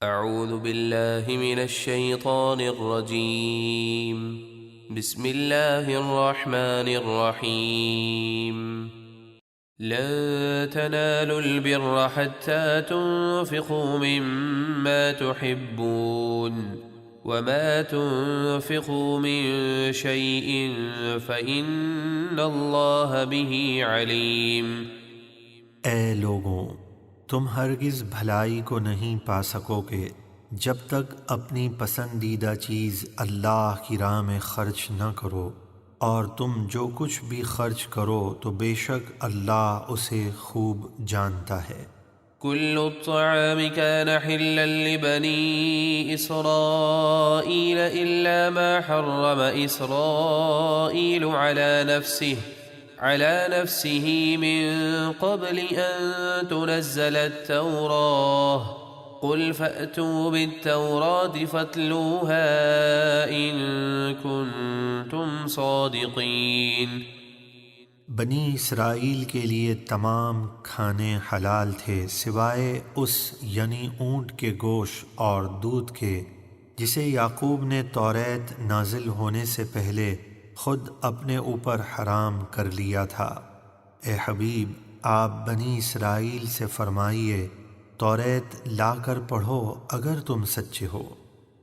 أعوذ بالله من الشيطان الرجيم. بسم الله الرحمن الرحيم. لن تنالوا البر حتى تنفقوا مما تحبون وما تنفقوا من شيء فإن الله به عليم. اے لوگوں، تم ہرگز بھلائی کو نہیں پا سکو گے جب تک اپنی پسندیدہ چیز اللہ کی راہ میں خرچ نہ کرو، اور تم جو کچھ بھی خرچ کرو تو بے شک اللہ اسے خوب جانتا ہے۔ كل الطعام كان حلا لبني إسرائيل إلا ما حرم إسرائيل على نفسه من قبل أن تنزل التوراة. قل فأتوا بالتوراة فاتلوها إن كنتم صادقين. بنی اسرائیل کے لیے تمام کھانے حلال تھے سوائے اس یعنی اونٹ کے گوشت اور دودھ کے جسے یعقوب نے توریت نازل ہونے سے پہلے خود اپنے اوپر حرام کر لیا تھا۔ اے حبیب، آپ بنی اسرائیل سے فرمائیے توریت لا کر پڑھو اگر تم سچے ہو۔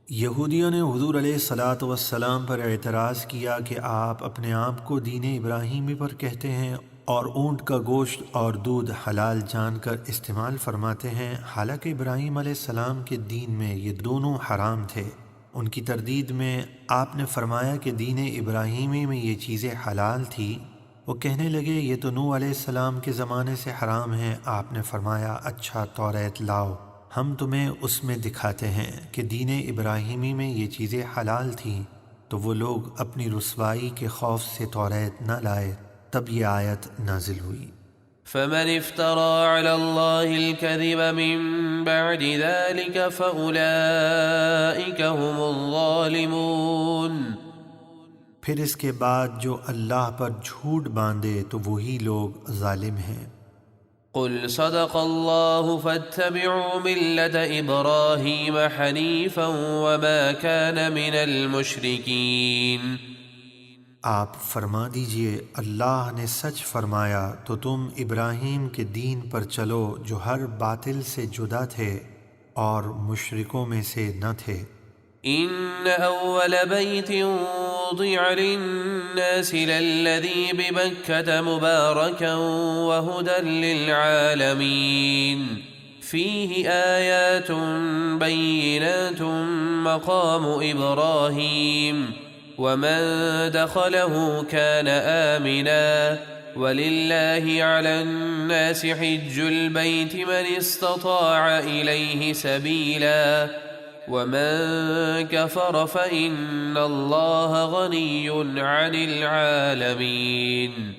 یہودیوں نے حضور علیہ الصلاۃ والسلام پر اعتراض کیا کہ آپ اپنے آپ کو دین ابراہیمی پر کہتے ہیں اور اونٹ کا گوشت اور دودھ حلال جان کر استعمال فرماتے ہیں، حالانکہ ابراہیم علیہ السلام کے دین میں یہ دونوں حرام تھے۔ ان کی تردید میں آپ نے فرمایا کہ دین ابراہیمی میں یہ چیزیں حلال تھی۔ وہ کہنے لگے یہ تو نوح علیہ السلام کے زمانے سے حرام ہیں۔ آپ نے فرمایا اچھا توریت لاؤ، ہم تمہیں اس میں دکھاتے ہیں کہ دین ابراہیمی میں یہ چیزیں حلال تھیں۔ تو وہ لوگ اپنی رسوائی کے خوف سے توریت نہ لائے، تب یہ آیت نازل ہوئی۔ فمن افترى على الله الكذب من بعد ذلك فأولئك هم الظالمون. پھر اس کے بعد جو اللہ پر جھوٹ باندھے تو وہی لوگ ظالم ہیں۔ قل صدق الله فاتبعوا ملة إبراهيم حنيفا وما كان من المشركين. آپ فرما دیجئے اللہ نے سچ فرمایا تو تم ابراہیم کے دین پر چلو جو ہر باطل سے جدا تھے اور مشرکوں میں سے نہ تھے۔ إن أول بيت وضع للناس للذي ببكة مباركا وهدى للعالمين فيه آيات بينات مقام إبراهيم ومن دخله كان آمنا ولله على الناس حج البيت من استطاع إليه سبيلا ومن كفر فإن الله غني عن العالمين.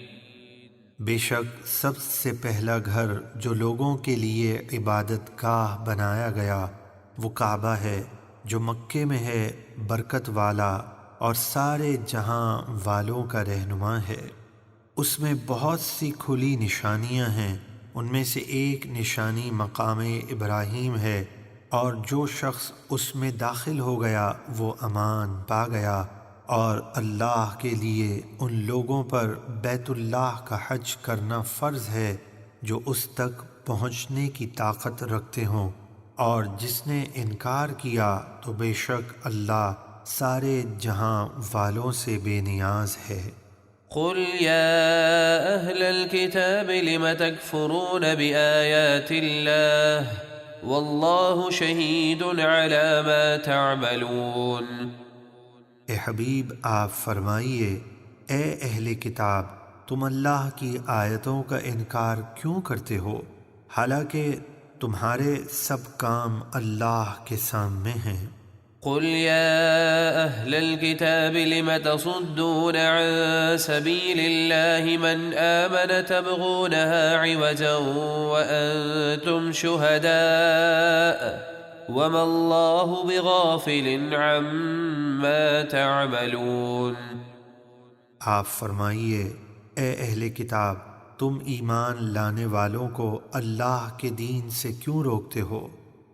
بے شک سب سے پہلا گھر جو لوگوں کے لیے عبادت گاہ بنایا گیا وہ کعبہ ہے جو مکے میں ہے، برکت والا اور سارے جہاں والوں کا رہنما ہے۔ اس میں بہت سی کھلی نشانیاں ہیں، ان میں سے ایک نشانی مقام ابراہیم ہے، اور جو شخص اس میں داخل ہو گیا وہ امان پا گیا، اور اللہ کے لیے ان لوگوں پر بیت اللہ کا حج کرنا فرض ہے جو اس تک پہنچنے کی طاقت رکھتے ہوں، اور جس نے انکار کیا تو بے شک اللہ سارے جہاں والوں سے بے نیاز ہے۔ قل يا أهل الكتاب لم تكفرون بآيات الله والله شهيد على ما تعملون. اے حبیب آپ فرمائیے اے اہل کتاب تم اللہ کی آیتوں کا انکار کیوں کرتے ہو حالانکہ تمہارے سب کام اللہ کے سامنے ہیں۔ قل يا أهل الكتاب لم تصدون عن سبيل الله من آمن تبغونها عوجا وأنتم شهداء وما الله بغافل عما تعملون. آپ فرمائیے اے اہل کتاب تم ایمان لانے والوں کو اللہ کے دین سے کیوں روکتے ہو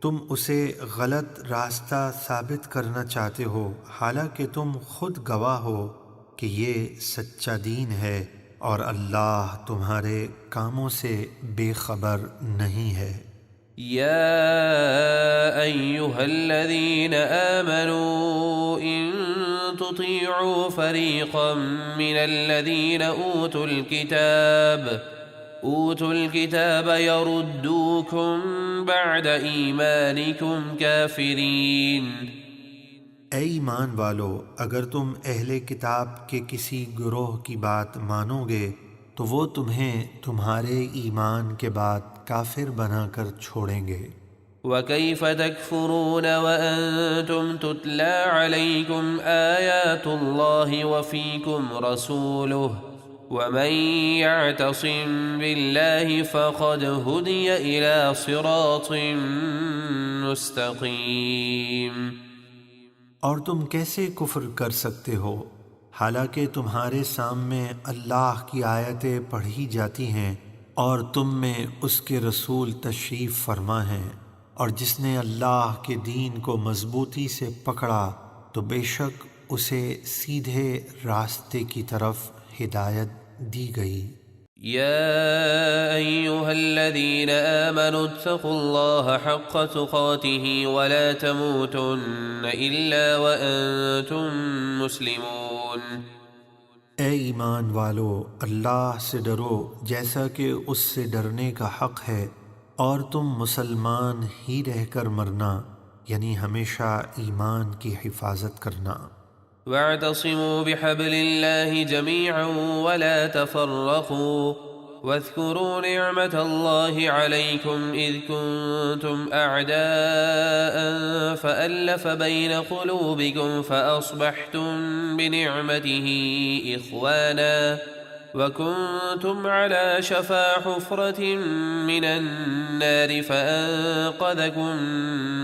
تم اسے غلط راستہ ثابت کرنا چاہتے ہو، حالانکہ تم خود گواہ ہو کہ یہ سچا دین ہے اور اللہ تمہارے کاموں سے بے خبر نہیں ہے۔ يا أيها الذين آمنوا إن تطيعوا فريقا من الذين أوتوا الكتاب يردوكم بعد إيمانكم كافرين۔ اے ایمان والو، اگر تم اہل کتاب کے کسی گروہ کی بات مانو گے تو وہ تمہیں تمہارے ایمان کے بعد کافر بنا کر چھوڑیں گے۔ وَكَيْفَ تَكْفُرُونَ وَأَنْتُمْ تُتْلَى عَلَيْكُمْ آيَاتُ اللَّهِ وَفِيكُمْ رَسُولُهُ وَمَنْ يَعْتَصِمْ بِاللَّهِ فَقَدْ هُدِيَ إِلَى صِرَاطٍ مُسْتَقِيمٍ۔ اور تم کیسے کفر کر سکتے ہو حالانکہ تمہارے سامنے اللہ کی آیتیں پڑھی جاتی ہیں اور تم میں اس کے رسول تشریف فرما ہیں، اور جس نے اللہ کے دین کو مضبوطی سے پکڑا تو بے شک اسے سیدھے راستے کی طرف ہدایت دی گئی۔ يا أيها الذين آمنوا اتقوا الله حق تقاته ولا تموتن إلا وأنتم مسلمون۔ اے ایمان والو، اللہ سے ڈرو جیسا کہ اس سے ڈرنے کا حق ہے، اور تم مسلمان ہی رہ کر مرنا، یعنی ہمیشہ ایمان کی حفاظت کرنا۔ واعتصموا بحبل الله جميعا ولا تفرقوا واذكروا نعمة الله عليكم إذ كنتم أعداء فألف بين قلوبكم فأصبحتم بنعمته إخوانا وكنتم على شفا حفرة من النار فأنقذكم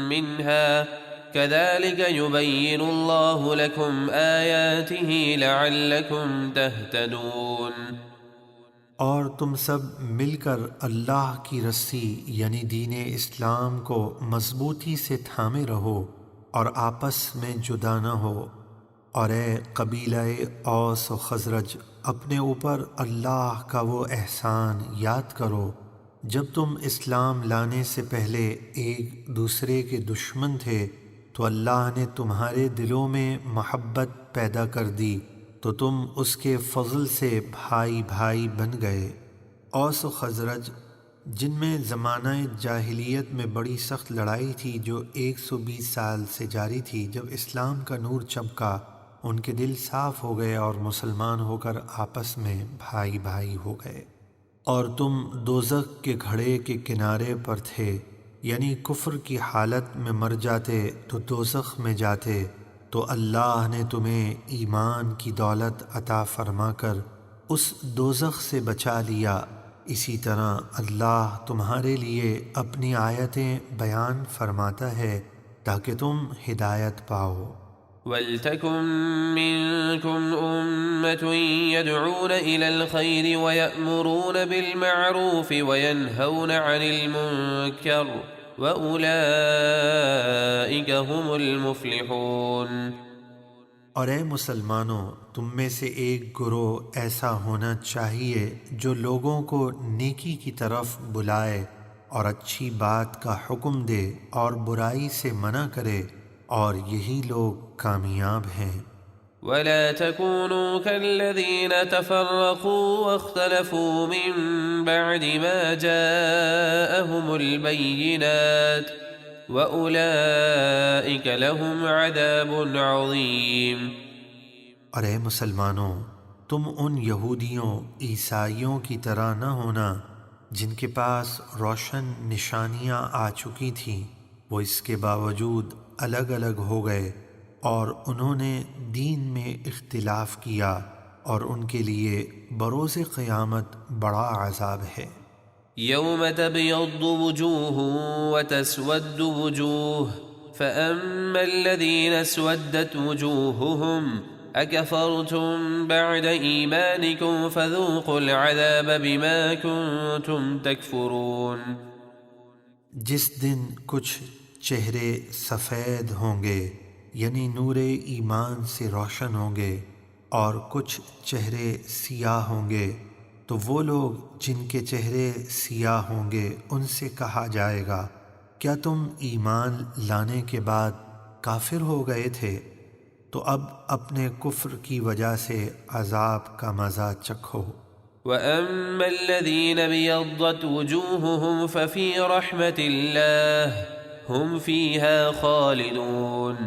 منها كذلك يبين الله لكم آياته لعلكم تهتدون۔ اور تم سب مل کر اللہ کی رسی یعنی دین اسلام کو مضبوطی سے تھامے رہو اور آپس میں جدا نہ ہو، اور اے قبیلہ اوس و خزرج، اپنے اوپر اللہ کا وہ احسان یاد کرو جب تم اسلام لانے سے پہلے ایک دوسرے کے دشمن تھے تو اللہ نے تمہارے دلوں میں محبت پیدا کر دی تو تم اس کے فضل سے بھائی بھائی بن گئے۔ اوس و خزرج جن میں زمانہ جاہلیت میں بڑی سخت لڑائی تھی جو 120 سال سے جاری تھی، جب اسلام کا نور چمکا ان کے دل صاف ہو گئے اور مسلمان ہو کر آپس میں بھائی بھائی ہو گئے۔ اور تم دوزخ کے گھڑے کے کنارے پر تھے، یعنی کفر کی حالت میں مر جاتے تو دوزخ میں جاتے، تو اللہ نے تمہیں ایمان کی دولت عطا فرما کر اس دوزخ سے بچا لیا۔ اسی طرح اللہ تمہارے لیے اپنی آیتیں بیان فرماتا ہے تاکہ تم ہدایت پاؤ۔ وَلْتَكُن مِّنكُمْ أُمَّةٌ يَدْعُونَ إِلَى الْخَيْرِ وَيَأْمُرُونَ بِالْمَعْرُوفِ وَيَنْهَوْنَ عَنِ الْمُنكَرِ وَأُولَئِكَ هُمُ الْمُفْلِحُونَ۔ اور اے مسلمانوں، تم میں سے ایک گروہ ایسا ہونا چاہیے جو لوگوں کو نیکی کی طرف بلائے اور اچھی بات کا حکم دے اور برائی سے منع کرے، اور یہی لوگ کامیاب ہیں۔ وَلَا تَكُونُوا كَالَّذِينَ تَفَرَّقُوا وَاخْتَلَفُوا مِن بَعْدِ مَا جَاءَهُمُ الْبَيِّنَاتُ وَأُولَئِكَ لَهُمْ عَذَابٌ عَظِيمٌ۔ اور اے مسلمانوں، تم ان یہودیوں عیسائیوں کی طرح نہ ہونا جن کے پاس روشن نشانیاں آ چکی تھیں، وہ اس کے باوجود الگ الگ ہو گئے اور انہوں نے دین میں اختلاف کیا، اور ان کے لیے بروز قیامت بڑا عذاب ہے۔ يوم تبيض وجوه وتسود وجوه فأما الذين اسودت وجوههم أكفرتم بعد إيمانكم فذوقوا العذاب بما كنتم تكفرون۔ جس دن کچھ چہرے سفید ہوں گے یعنی نور ایمان سے روشن ہوں گے، اور کچھ چہرے سیاہ ہوں گے، تو وہ لوگ جن کے چہرے سیاہ ہوں گے ان سے کہا جائے گا کیا تم ایمان لانے کے بعد کافر ہو گئے تھے؟ تو اب اپنے کفر کی وجہ سے عذاب کا مزہ چکھو۔ وَأَمَّا الَّذِينَ ابْيَضَّتْ وُجُوهُهُمْ فَفِي رَحْمَةِ اللَّهِ هُمْ فِيهَا خَالِدُونَ،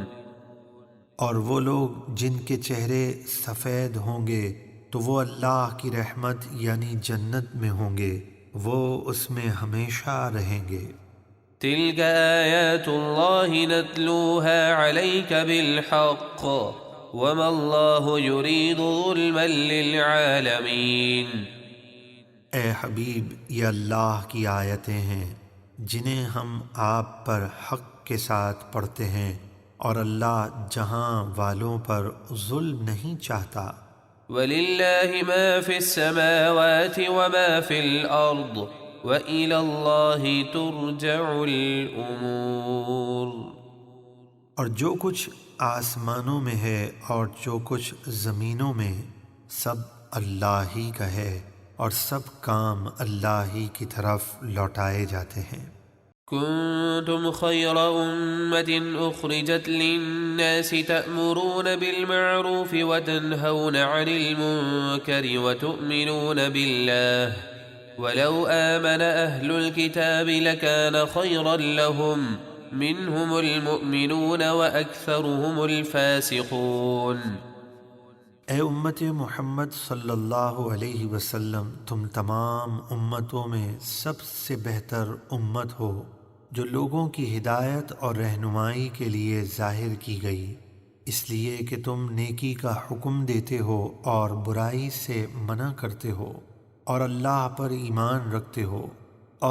اور وہ لوگ جن کے چہرے سفید ہوں گے تو وہ اللہ کی رحمت یعنی جنت میں ہوں گے، وہ اس میں ہمیشہ رہیں گے۔ تِلْكَ آيَاتُ اللَّهِ نَتْلُوهَا عَلَيْكَ بِالْحَقِّ وَمَا اللَّهُ يُرِيدُ ظُلْمًا لِلْعَالَمِينَ۔ اے حبیب، یہ اللہ کی آیتیں ہیں جنہیں ہم آپ پر حق کے ساتھ پڑھتے ہیں، اور اللہ جہاں والوں پر ظلم نہیں چاہتا۔ وَلِلَّهِ مَا فِي السَّمَاوَاتِ وَمَا فِي الْأَرْضِ وَإِلَى اللَّهِ تُرْجَعُ الْأُمُورُ۔ اور جو کچھ آسمانوں میں ہے اور جو کچھ زمینوں میں، سب اللہ ہی کا ہے، اور سب کام اللہ ہی کی طرف لوٹائے جاتے ہیں۔ كنتم خير أمة أخرجت للناس تأمرون بالمعروف وتنهون عن المنكر وتؤمنون بالله ولو آمن أهل الكتاب لكان خيرا لهم منهم المؤمنون وأكثرهم الفاسقون۔ اے امت محمد صلی اللہ علیہ وسلم، تم تمام امتوں میں سب سے بہتر امت ہو جو لوگوں کی ہدایت اور رہنمائی کے لیے ظاہر کی گئی، اس لیے کہ تم نیکی کا حکم دیتے ہو اور برائی سے منع کرتے ہو اور اللہ پر ایمان رکھتے ہو،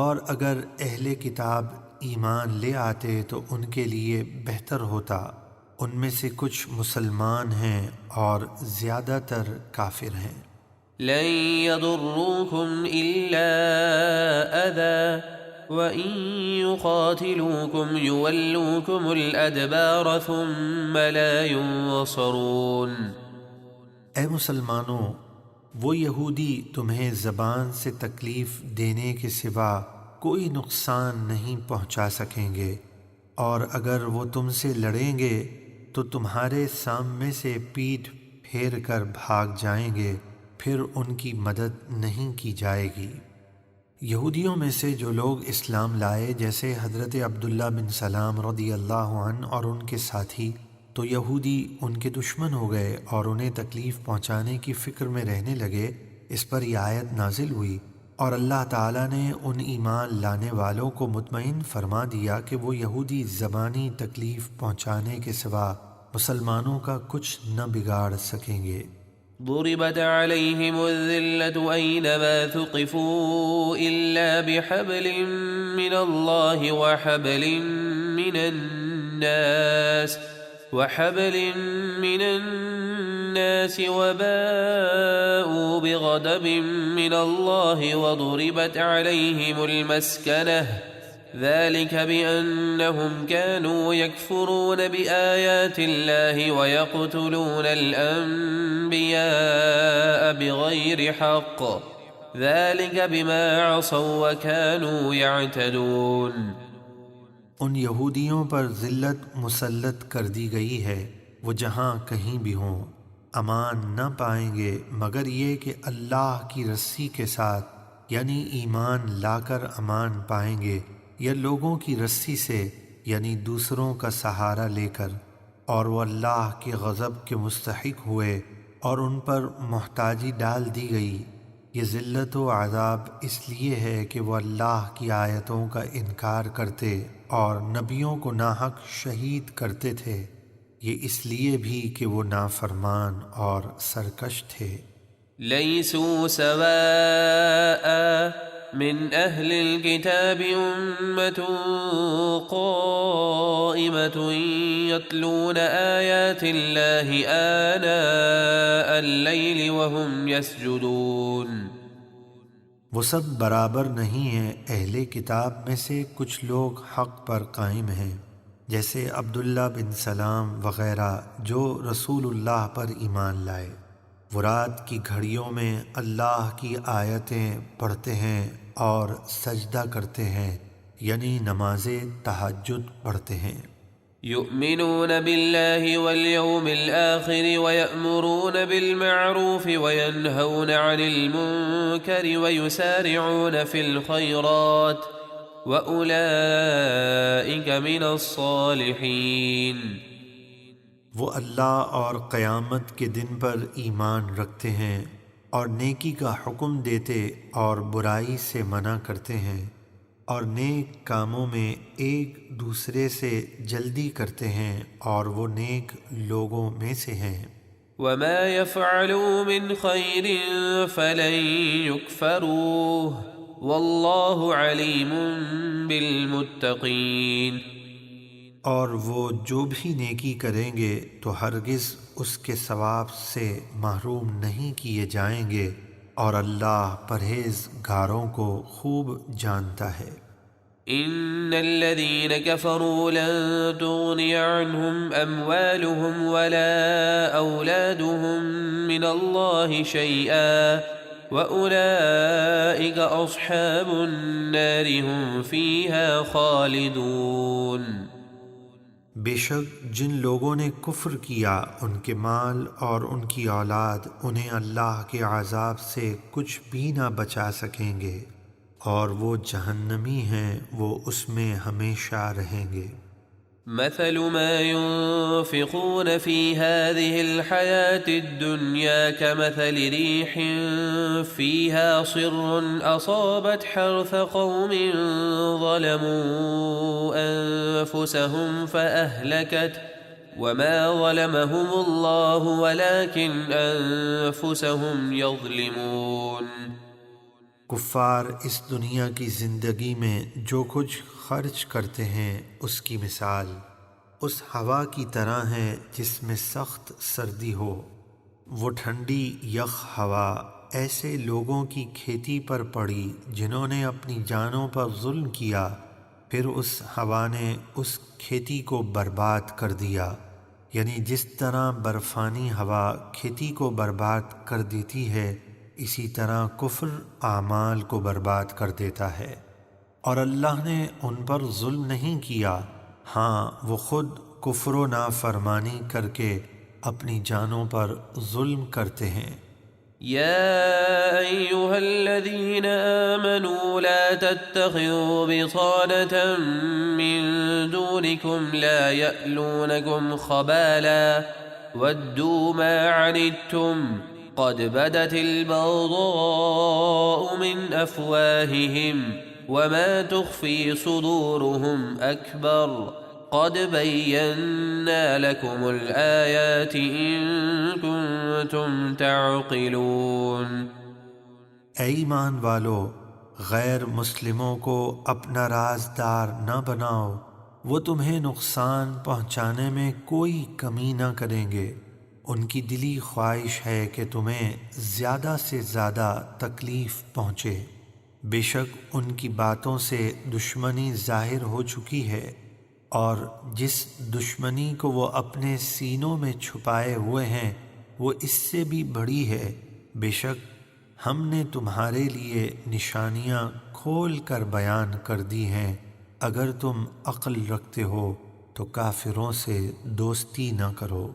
اور اگر اہل کتاب ایمان لے آتے تو ان کے لیے بہتر ہوتا۔ ان میں سے کچھ مسلمان ہیں اور زیادہ تر کافر ہیں۔ لن يضروكم إلا أذى وإن يقاتلوكم يولوكم الأدبار ثم لا ينصرون۔ اے مسلمانوں، وہ یہودی تمہیں زبان سے تکلیف دینے کے سوا کوئی نقصان نہیں پہنچا سکیں گے، اور اگر وہ تم سے لڑیں گے تو تمہارے سامنے سے پیٹھ پھیر کر بھاگ جائیں گے، پھر ان کی مدد نہیں کی جائے گی۔ یہودیوں میں سے جو لوگ اسلام لائے جیسے حضرت عبداللہ بن سلام رضی اللہ عنہ اور ان کے ساتھی، تو یہودی ان کے دشمن ہو گئے اور انہیں تکلیف پہنچانے کی فکر میں رہنے لگے۔ اس پر یہ آیت نازل ہوئی، اور اللہ تعالیٰ نے ان ایمان لانے والوں کو مطمئن فرما دیا کہ وہ یہودی زبانی تکلیف پہنچانے کے سوا مسلمانوں کا کچھ نہ بگاڑ سکیں گے۔ ضربت عليهم الذلة أينما ثقفوا إلا بحبل من الله وحبل من الناس وباءوا بغضب من الله وضربت عليهم المسكنة ذلك بأنهم كانوا يكفرون بآيات الله ويقتلون الأنبياء بغير حق ذلك بما عصوا وكانوا يعتدون۔ ان یہودیوں پر ذلت مسلط کر دی گئی ہے، وہ جہاں کہیں بھی ہوں امان نہ پائیں گے مگر یہ کہ اللہ کی رسی کے ساتھ یعنی ایمان لا کر امان پائیں گے، یا لوگوں کی رسی سے یعنی دوسروں کا سہارا لے کر، اور وہ اللہ کے غضب کے مستحق ہوئے اور ان پر محتاجی ڈال دی گئی۔ یہ ذلت و عذاب اس لیے ہے کہ وہ اللہ کی آیتوں کا انکار کرتے اور نبیوں کو ناحق شہید کرتے تھے، یہ اس لیے بھی کہ وہ نافرمان اور سرکش تھے۔ لیسوا سواء من اہل الكتاب امة قائمة يتلون آیات اللہ آناء اللیل وهم یسجدون۔ وہ سب برابر نہیں ہیں، اہل کتاب میں سے کچھ لوگ حق پر قائم ہیں جیسے عبداللہ بن سلام وغیرہ جو رسول اللہ پر ایمان لائے۔ وہ رات کی گھڑیوں میں اللہ کی آیتیں پڑھتے ہیں اور سجدہ کرتے ہیں، یعنی نماز تہجد پڑھتے ہیں۔ يؤمنون بالله واليوم الآخر ويأمرون بالمعروف وينهون عن المنكر ويسارعون في الخيرات وأولئك من الصالحين۔ وہ اللہ اور قیامت کے دن پر ایمان رکھتے ہیں اور نیکی کا حکم دیتے اور برائی سے منع کرتے ہیں، اور نیک کاموں میں ایک دوسرے سے جلدی کرتے ہیں، اور وہ نیک لوگوں میں سے ہیں۔ وما يفعلوا من خير فلن يكفروه والله عليم بالمتقين۔ اور وہ جو بھی نیکی کریں گے تو ہرگز اس کے ثواب سے محروم نہیں کیے جائیں گے، اور اللہ پرہیزگاروں کو خوب جانتا ہے۔ ان الذين كفروا لن تغني عنهم اموالهم ولا اولادهم من الله شيئا واولئك اصحاب النار هم فيها خالدون۔ بے شک جن لوگوں نے کفر کیا ان کے مال اور ان کی اولاد انہیں اللہ کے عذاب سے کچھ بھی نہ بچا سکیں گے، اور وہ جہنمی ہیں، وہ اس میں ہمیشہ رہیں گے۔ مثل ما ينفقون في هذه الحياة الدنيا كمثل ريح فيها صر أصابت حرث قوم ظلموا أنفسهم فأهلكت وما ظلمهم الله ولكن أنفسهم يظلمون۔ کفار اس دنیا کی زندگی میں جو کچھ خرچ کرتے ہیں اس کی مثال اس ہوا کی طرح ہے جس میں سخت سردی ہو۔ وہ ٹھنڈی یخ ہوا ایسے لوگوں کی کھیتی پر پڑی جنہوں نے اپنی جانوں پر ظلم کیا، پھر اس ہوا نے اس کھیتی کو برباد کر دیا، یعنی جس طرح برفانی ہوا کھیتی کو برباد کر دیتی ہے، اسی طرح کفر اعمال کو برباد کر دیتا ہے۔ اور اللہ نے ان پر ظلم نہیں کیا، ہاں وہ خود کفر و نافرمانی کر کے اپنی جانوں پر ظلم کرتے ہیں۔ يا أيها الذين آمنوا لا تتخذوا بطانة من دونكم لا يألونكم خبالا ودوا ما عنتم قد بدت البغضاء من أفواههم وما تخفي صدورهم أكبر قد بينا لكم الآيات إن كنتم تعقلون۔ اے ایمان والو، غیر مسلموں کو اپنا رازدار نہ بناؤ، وہ تمہیں نقصان پہنچانے میں کوئی کمی نہ کریں گے۔ ان کی دلی خواہش ہے کہ تمہیں زیادہ سے زیادہ تکلیف پہنچے، بے شک ان کی باتوں سے دشمنی ظاہر ہو چکی ہے، اور جس دشمنی کو وہ اپنے سینوں میں چھپائے ہوئے ہیں وہ اس سے بھی بڑی ہے۔ بے شک ہم نے تمہارے لیے نشانیاں کھول کر بیان کر دی ہیں، اگر تم عقل رکھتے ہو تو کافروں سے دوستی نہ کرو۔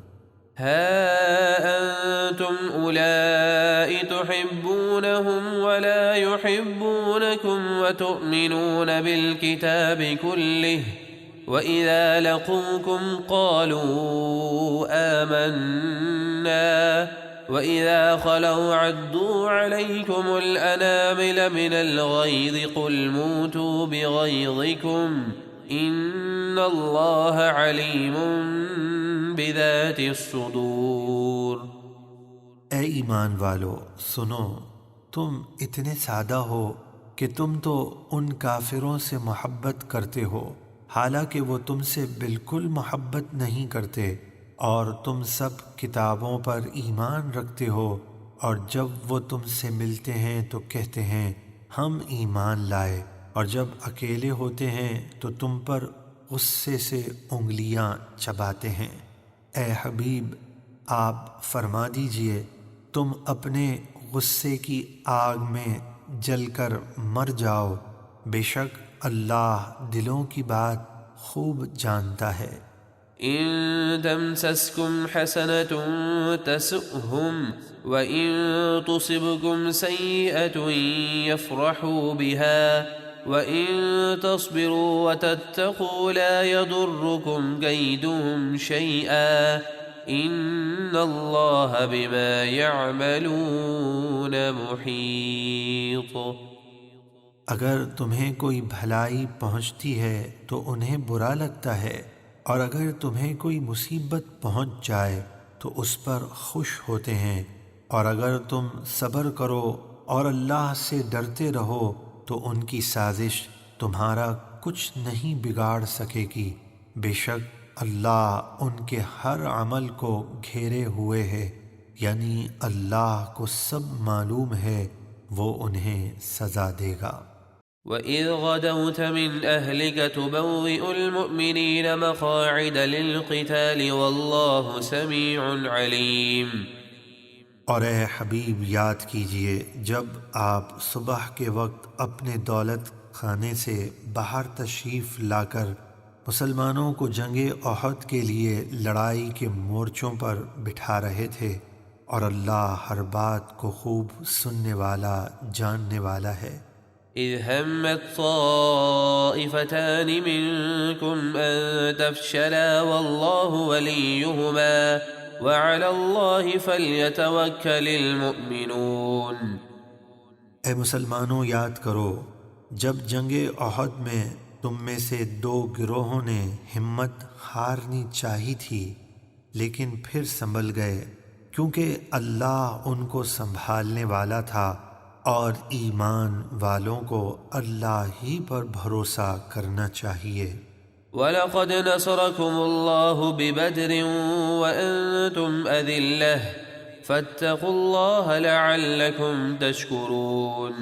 ها أنتم أولئك تحبونهم ولا يحبونكم وتؤمنون بالكتاب كله وإذا لقوكم قالوا آمنا وإذا خلوا عضوا عليكم الأنامل من الغيظ قل موتوا بغيظكم إن الله عليم بذات الصدور۔ اے ایمان والو سنو، تم اتنے سادہ ہو کہ تم تو ان کافروں سے محبت کرتے ہو حالانکہ وہ تم سے بالکل محبت نہیں کرتے، اور تم سب کتابوں پر ایمان رکھتے ہو، اور جب وہ تم سے ملتے ہیں تو کہتے ہیں ہم ایمان لائے، اور جب اکیلے ہوتے ہیں تو تم پر غصے سے انگلیاں چباتے ہیں۔ اے حبیب، آپ فرما دیجئے تم اپنے غصے کی آگ میں جل کر مر جاؤ، بے شک اللہ دلوں کی بات خوب جانتا ہے۔ إن تمسسكم حسنة تسؤهم وإن تصبكم سيئة يفرحوا بها وإن تصبروا وتتقوا لا يضركم كيدهم شيئا إن الله بما يعملون محيط۔ اگر تمہیں کوئی بھلائی پہنچتی ہے تو انہیں برا لگتا ہے، اور اگر تمہیں کوئی مصیبت پہنچ جائے تو اس پر خوش ہوتے ہیں، اور اگر تم صبر کرو اور اللہ سے ڈرتے رہو تو ان کی سازش تمہارا کچھ نہیں بگاڑ سکے گی، بے شک اللہ ان کے ہر عمل کو گھیرے ہوئے ہے، یعنی اللہ کو سب معلوم ہے، وہ انہیں سزا دے گا۔ وَإِذْ غَدَوْتَ مِنْ أَهْلِكَ تُبَوِّئُ الْمُؤْمِنِينَ مَقَاعِدَ لِلْقِتَالِ وَاللَّهُ سَمِيعٌ عَلِيمٌ۔ اور اے حبیب یاد کیجئے جب آپ صبح کے وقت اپنے دولت خانے سے باہر تشریف لا کر مسلمانوں کو جنگ احد کے لیے لڑائی کے مورچوں پر بٹھا رہے تھے، اور اللہ ہر بات کو خوب سننے والا جاننے والا ہے۔ إذ همت طائفتان منكم أن تفشلا والله وليهما وعلى الله فليتوكل المؤمنون۔ اے مسلمانوں یاد کرو جب جنگ احد میں تم میں سے دو گروہوں نے ہمت ہارنی چاہی تھی لیکن پھر سنبھل گئے، کیونکہ اللہ ان کو سنبھالنے والا تھا، اور ایمان والوں کو اللہ ہی پر بھروسہ کرنا چاہیے۔ وَلَقَدْ نَصَرَكُمُ اللَّهُ بِبَدْرٍ وَأَنْتُمْ أَذِلَّةٌ فَاتَّقُوا اللَّهَ لَعَلَّكُمْ تَشْكُرُونَ۔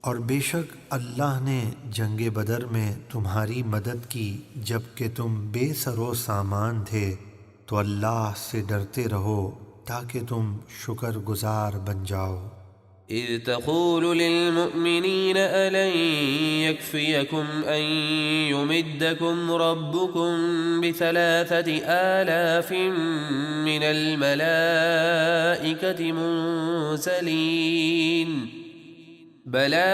اور بے شک اللہ نے جنگ بدر میں تمہاری مدد کی جب کہ تم بے سر و سامان تھے، تو اللہ سے ڈرتے رہو تاکہ تم شکر گزار بن جاؤ۔ إذ تقول للمؤمنين ألن يكفيكم أن يمدكم ربكم ب3,000 من الملائكة منزلين بلى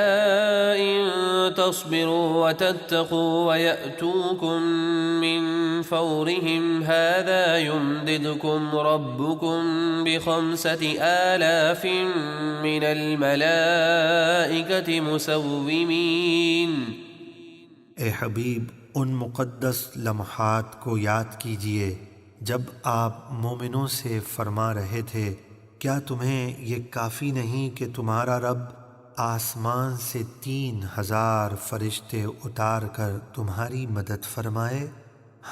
إن تصبروا وتتقوا ويأتوكم من فورهم هذا يمددكم ربكم ب5,000 من الملائكة مسومين۔ اے حبیب ان مقدس لمحات کو یاد کیجئے جب آپ مومنوں سے فرما رہے تھے، کیا تمہیں یہ کافی نہیں کہ تمہارا رب آسمان سے 3,000 فرشتے اتار کر تمہاری مدد فرمائے؟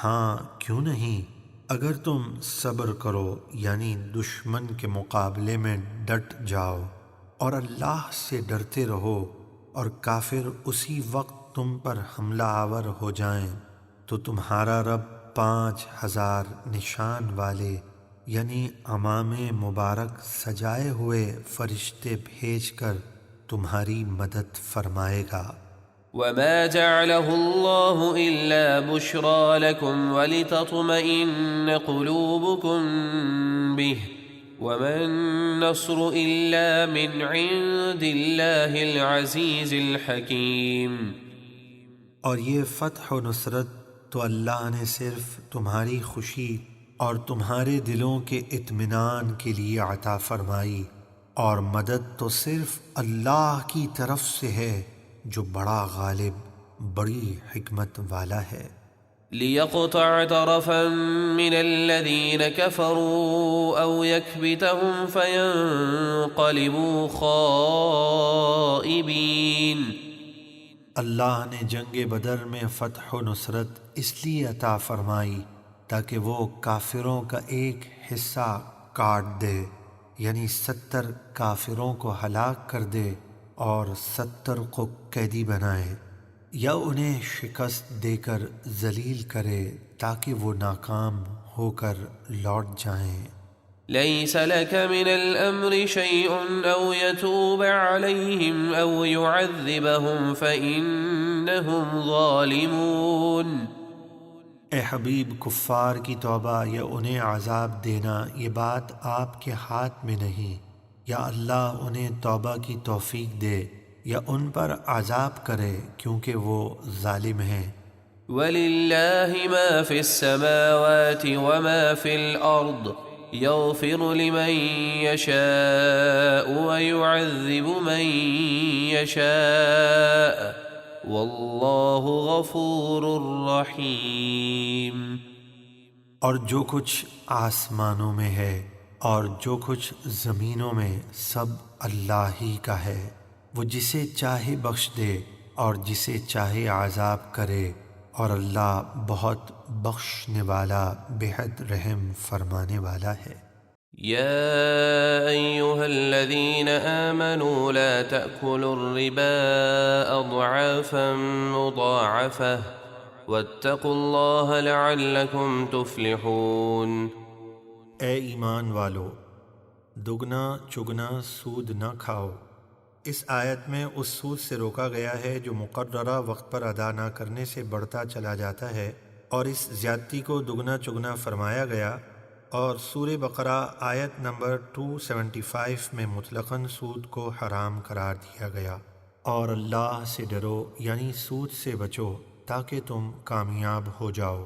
ہاں کیوں نہیں، اگر تم صبر کرو یعنی دشمن کے مقابلے میں ڈٹ جاؤ اور اللہ سے ڈرتے رہو، اور کافر اسی وقت تم پر حملہ آور ہو جائیں تو تمہارا رب 5,000 نشان والے یعنی عمام مبارک سجائے ہوئے فرشتے بھیج کر تمہاری مدد فرمائے گا۔ وما جعله الله إلا بشرى لكم ولتطمئن قلوبكم به وما النصر إلا من عند الله العزيز الحكيم۔ اور یہ فتح و نصرت تو اللہ نے صرف تمہاری خوشی اور تمہارے دلوں کے اطمینان کے لیے عطا فرمائی، اور مدد تو صرف اللہ کی طرف سے ہے جو بڑا غالب، بڑی حکمت والا ہے۔ ليقطع طرفا من الذين كفروا أو يكبتهم فينقلبوا خائبين۔ اللہ نے جنگ بدر میں فتح و نصرت اس لیے عطا فرمائی تاکہ وہ کافروں کا ایک حصہ کاٹ دے، یعنی 70 کافروں کو ہلاک کر دے اور 70 کو قیدی بنائے۔ یا انہیں شکست دے کر ذلیل کرے تاکہ وہ ناکام ہو کر لوٹ جائیں۔ ليس لك من الأمر شيء أو يتوب عليهم أو يعذبهم فإنهم ظالمون۔ اے حبیب، کفار کی توبہ یا انہیں عذاب دینا یہ بات آپ کے ہاتھ میں نہیں، یا اللہ انہیں توبہ کی توفیق دے یا ان پر عذاب کرے کیونکہ وہ ظالم ہیں۔ وَلِلَّهِ مَا فِي السَّمَاوَاتِ وَمَا فِي الْأَرْضِ يَغْفِرُ لِمَن يَشَاءُ وَيُعَذِّبُ مَن يَشَاءُ وَاللَّهُ غَفُورٌ رَّحِيمٌ۔ اور جو کچھ آسمانوں میں ہے اور جو کچھ زمینوں میں سب اللہ ہی کا ہے، وہ جسے چاہے بخش دے اور جسے چاہے عذاب کرے، اور اللہ بہت بخشنے والا بےحد رحم فرمانے والا ہے۔ يا أيها الذين آمنوا لا تأكلوا الربا أضعافا مضاعفة واتقوا الله لعلكم تفلحون۔ اے ایمان والو، دگنا چگنا سود نہ کھاؤ۔ اس آیت میں اس سود سے روکا گیا ہے جو مقررہ وقت پر ادا نہ کرنے سے بڑھتا چلا جاتا ہے، اور اس زیادتی کو دگنا چگنا فرمایا گیا، اور سورہ بقرہ آیت نمبر 275 میں مطلقاً سود کو حرام قرار دیا گیا۔ اور اللہ سے ڈرو، یعنی سود سے بچو تاکہ تم کامیاب ہو جاؤ۔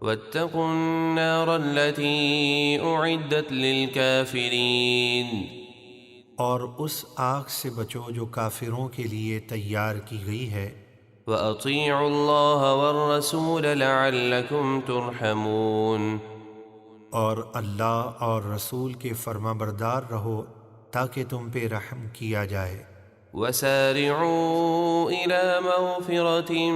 واتقوا النار التي أعدت للكافرين۔ اور اس آگ سے بچو جو کافروں کے لیے تیار کی گئی ہے۔ وَأَطِيعُوا اللَّهَ وَالرَّسُولَ لَعَلَّكُمْ تُرْحَمُونَ۔ اور اللہ اور رسول کے فرما بردار رہو تاکہ تم پہ رحم کیا جائے۔ وَسَارِعُوا إِلَى مَغْفِرَةٍ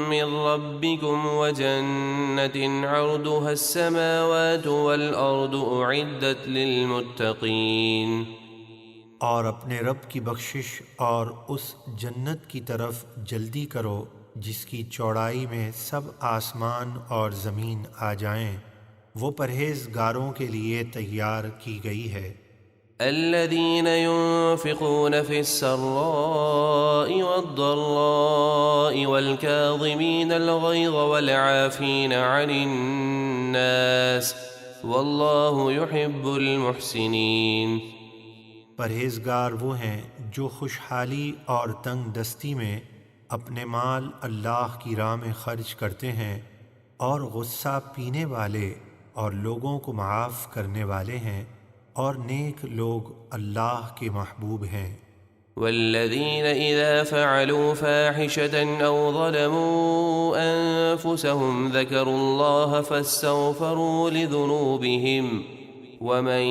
مِّن رَّبِّكُمْ وَجَنَّةٍ عَرْضُهَا السَّمَاوَاتُ وَالْأَرْضُ أُعِدَّتْ لِلْمُتَّقِينَ۔ اور اپنے رب کی بخشش اور اس جنت کی طرف جلدی کرو جس کی چوڑائی میں سب آسمان اور زمین آ جائیں، وہ پرہیزگاروں کے لیے تیار کی گئی ہے۔ الذين ينفقون في السراء والضراء والكاظمين الغيظ والعافين عن الناس والله يحب المحسنين۔ پرہیزگار وہ ہیں جو خوشحالی اور تنگ دستی میں اپنے مال اللہ کی راہ میں خرچ کرتے ہیں، اور غصہ پینے والے اور لوگوں کو معاف کرنے والے ہیں، اور نیک لوگ اللہ کے محبوب ہیں۔ والذين إذا فعلوا فاحشة أو ظلموا أنفسهم ذكروا الله فاستغفروا لذنوبهم ومن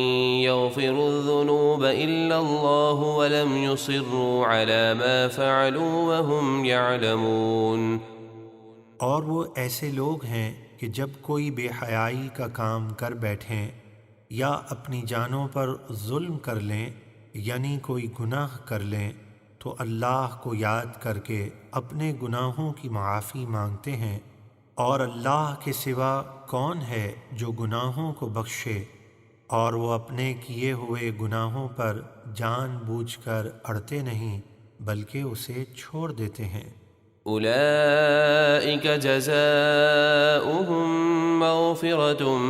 يغفر الذنوب إلا الله ولم يصروا على ما فعلوا وهم يعلمون۔ اور وہ ایسے لوگ ہیں کہ جب کوئی بے حیائی کا کام کر بیٹھیں یا اپنی جانوں پر ظلم کر لیں، یعنی کوئی گناہ کر لیں، تو اللہ کو یاد کر کے اپنے گناہوں کی معافی مانگتے ہیں، اور اللہ کے سوا کون ہے جو گناہوں کو بخشے، اور وہ اپنے کیے ہوئے گناہوں پر جان بوجھ کر اڑتے نہیں بلکہ اسے چھوڑ دیتے ہیں۔ أولئك جزاؤهم مغفرة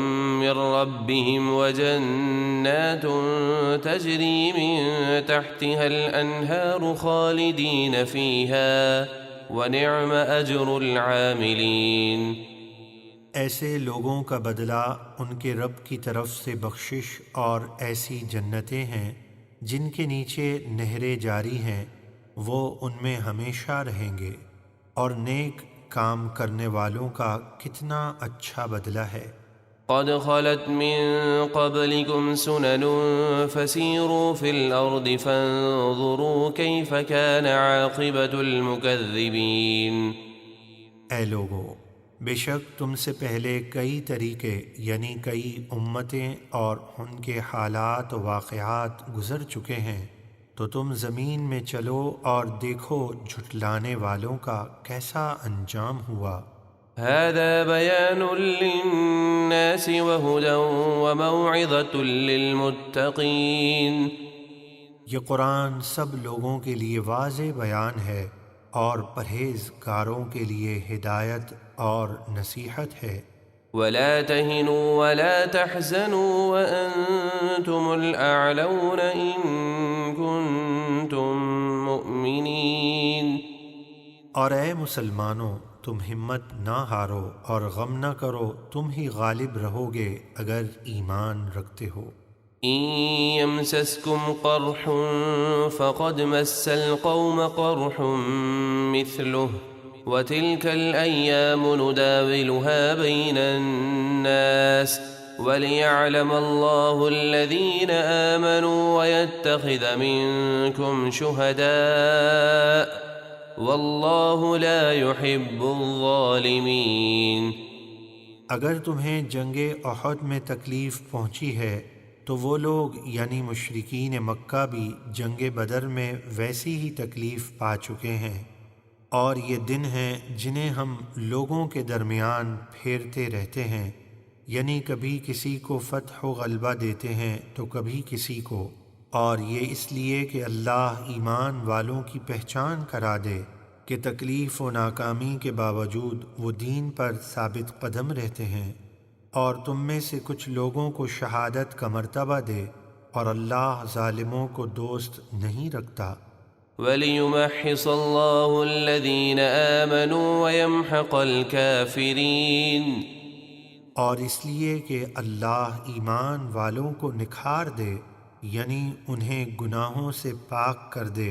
من ربهم وجنات تجري من تحتها الأنهار خالدين فيها ونعم أجر العاملين۔ ایسے لوگوں کا بدلہ ان کے رب کی طرف سے بخشش اور ایسی جنتیں ہیں جن کے نیچے نہریں جاری ہیں، وہ ان میں ہمیشہ رہیں گے، اور نیک کام کرنے والوں کا کتنا اچھا بدلہ ہے۔ قد خلت من قبلكم سنن فسيروا في الأرض فانظروا كيف كان عاقبة المكذبين۔ اے لوگو، بے شک تم سے پہلے کئی طریقے یعنی کئی امتیں اور ان کے حالات و واقعات گزر چکے ہیں، تو تم زمین میں چلو اور دیکھو جھٹلانے والوں کا کیسا انجام ہوا۔ هذا بيان للناس وهدى وموعظة للمتقين۔ یہ قرآن سب لوگوں کے لیے واضح بیان ہے اور پرہیزگاروں کے لیے ہدایت اور نصیحت ہے۔ ولا تهنوا ولا تحزنوا وأنتم الأعلون إن كنتم مؤمنين۔ اور اے مسلمانوں، تم ہمت نہ ہارو اور غم نہ کرو، تم ہی غالب رہو گے اگر ایمان رکھتے ہو۔ إن يمسسكم قرح فقد مس القوم قرح مثله وتلك الأيام نداولها بين الناس وليعلم الله الذين آمنوا ويتخذ منكم شهداء والله لا يحب الظالمين۔ اگر تمہیں جنگ احد میں تکلیف پہنچی ہے تو وہ لوگ یعنی مشرکین مکہ بھی جنگ بدر میں ویسی ہی تکلیف پا چکے ہیں، اور یہ دن ہیں جنہیں ہم لوگوں کے درمیان پھیرتے رہتے ہیں، یعنی کبھی کسی کو فتح و غلبہ دیتے ہیں تو کبھی کسی کو، اور یہ اس لیے کہ اللہ ایمان والوں کی پہچان کرا دے کہ تکلیف و ناکامی کے باوجود وہ دین پر ثابت قدم رہتے ہیں، اور تم میں سے کچھ لوگوں کو شہادت کا مرتبہ دے، اور اللہ ظالموں کو دوست نہیں رکھتا۔ وَلِيُمَحِّصَ اللَّهُ الَّذِينَ آمَنُوا وَيَمْحَقَ الْكَافِرِينَ۔ اور اس لیے کہ اللہ ایمان والوں کو نکھار دے، یعنی انہیں گناہوں سے پاک کر دے،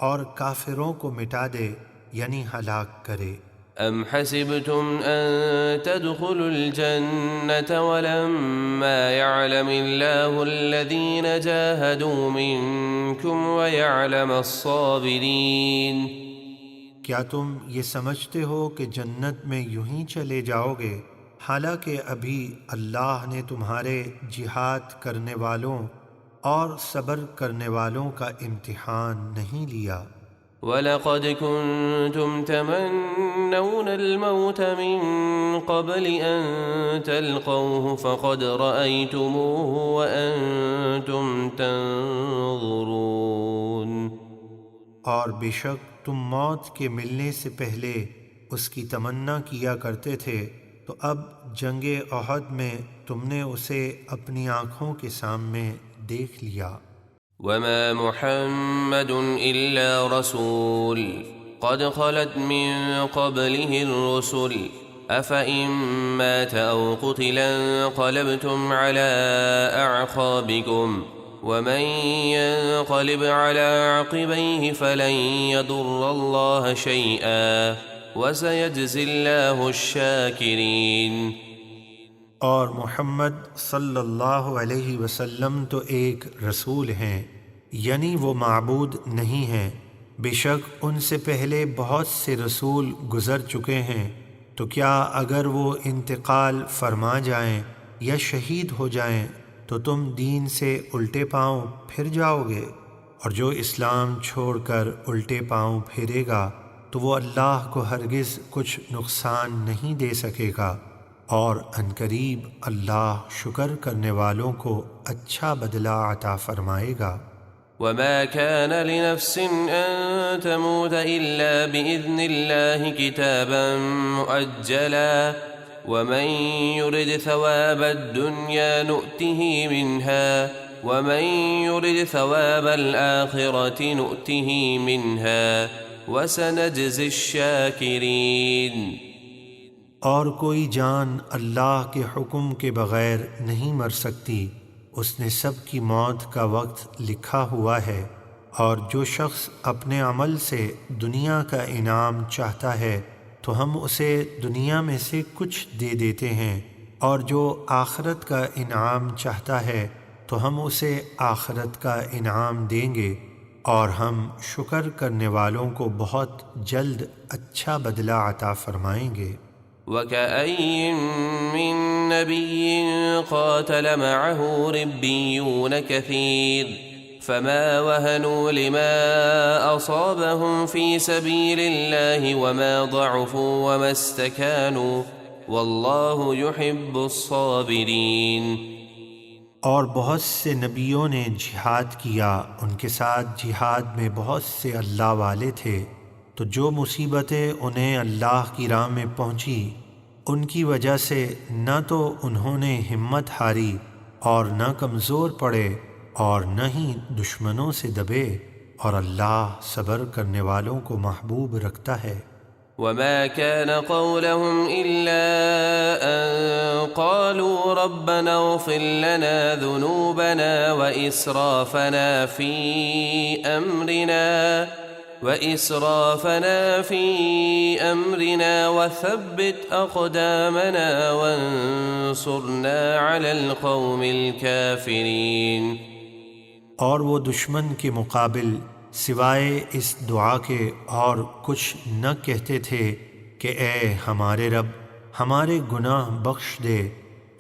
اور کافروں کو مٹا دے، یعنی ہلاک کرے۔ أَمْ حَسِبْتُمْ أَن تَدْخُلُوا الْجَنَّةَ وَلَمَّا يَعْلَمِ اللَّهُ الَّذِينَ جَاهَدُوا مِنكُمْ وَيَعْلَمَ الصَّابِرِينَ۔ کیا تم یہ سمجھتے ہو کہ جنت میں یوں ہی چلے جاؤ گے، حالانکہ ابھی اللہ نے تمہارے جہاد کرنے والوں اور صبر کرنے والوں کا امتحان نہیں لیا۔ وَلَقَدْ كُنْتُمْ تَمَنَّوْنَ الْمَوْتَ مِنْ قَبْلِ أَنْ تَلْقَوْهُ فَقَدْ رَأَيْتُمُوهُ وَأَنْتُمْ تَنْظُرُونَ۔ اور بے شک تم موت کے ملنے سے پہلے اس کی تمنا کیا کرتے تھے، تو اب جنگ احد میں تم نے اسے اپنی آنکھوں کے سامنے دیکھ لیا۔ وَمَا مُحَمَّدٌ إِلَّا رَسُولٌ قَدْ خَلَتْ مِن قَبْلِهِ الرُّسُلُ أَفَإِن مَّاتَ أَوْ قُتِلَ انقَلَبْتُمْ عَلَىٰ أَعْقَابِكُمْ وَمَن يَنقَلِبْ عَلَىٰ عَقِبَيْهِ فَلَن يَضُرَّ اللَّهَ شَيْئًا وَسَيَجْزِي اللَّهُ الشَّاكِرِينَ۔ اور محمد صلی اللہ علیہ وسلم تو ایک رسول ہیں، یعنی وہ معبود نہیں ہیں، بے شک ان سے پہلے بہت سے رسول گزر چکے ہیں، تو کیا اگر وہ انتقال فرما جائیں یا شہید ہو جائیں تو تم دین سے الٹے پاؤں پھر جاؤ گے؟ اور جو اسلام چھوڑ کر الٹے پاؤں پھرے گا تو وہ اللہ کو ہرگز کچھ نقصان نہیں دے سکے گا، اور عنقریب اللہ شکر کرنے والوں کو اچھا بدلہ عطا فرمائے گا۔ وَمَا كَانَ لِنَفْسٍ أَن تَمُوتَ إِلَّا بِإِذْنِ اللَّهِ كِتَابًا مُؤَجَّلًا وَمَن يُرِدْ ثَوَابَ الدُّنْيَا نُؤْتِهِ مِنْهَا وَمَن يُرِدْ ثَوَابَ الْآخِرَةِ نُؤْتِهِ مِنْهَا وَسَنَجْزِي الشَّاكِرِينَ۔ اور کوئی جان اللہ کے حکم کے بغیر نہیں مر سکتی، اس نے سب کی موت کا وقت لکھا ہوا ہے، اور جو شخص اپنے عمل سے دنیا کا انعام چاہتا ہے تو ہم اسے دنیا میں سے کچھ دے دیتے ہیں، اور جو آخرت کا انعام چاہتا ہے تو ہم اسے آخرت کا انعام دیں گے، اور ہم شکر کرنے والوں کو بہت جلد اچھا بدلہ عطا فرمائیں گے۔ وَكَأَيٍّ مِّن نَّبِيٍّ قَاتَلَ مَعَهُ رِبِّيُّونَ كَثِيرٌ فما وهنوا لما أصابهم في سبيل الله وما ضعفوا وما استكانوا والله يحب الصابرين۔ اور بہت سے نبیوں نے جہاد کیا، ان کے ساتھ جہاد میں بہت سے اللہ والے تھے، تو جو مصیبتیں انہیں اللہ کی راہ میں پہنچی ان کی وجہ سے نہ تو انہوں نے ہمت ہاری اور نہ کمزور پڑے اور نہ ہی دشمنوں سے دبے، اور اللہ صبر کرنے والوں کو محبوب رکھتا ہے۔ وما كان قولهم إلا أن قالوا ربنا اغفر لنا ذنوبنا وإسرافنا في أمرنا وثبت أقدامنا وانصرنا على القوم الكافرين۔ اور وہ دشمن کے مقابل سوائے اس دعا کے اور کچھ نہ کہتے تھے کہ اے ہمارے رب ہمارے گناہ بخش دے،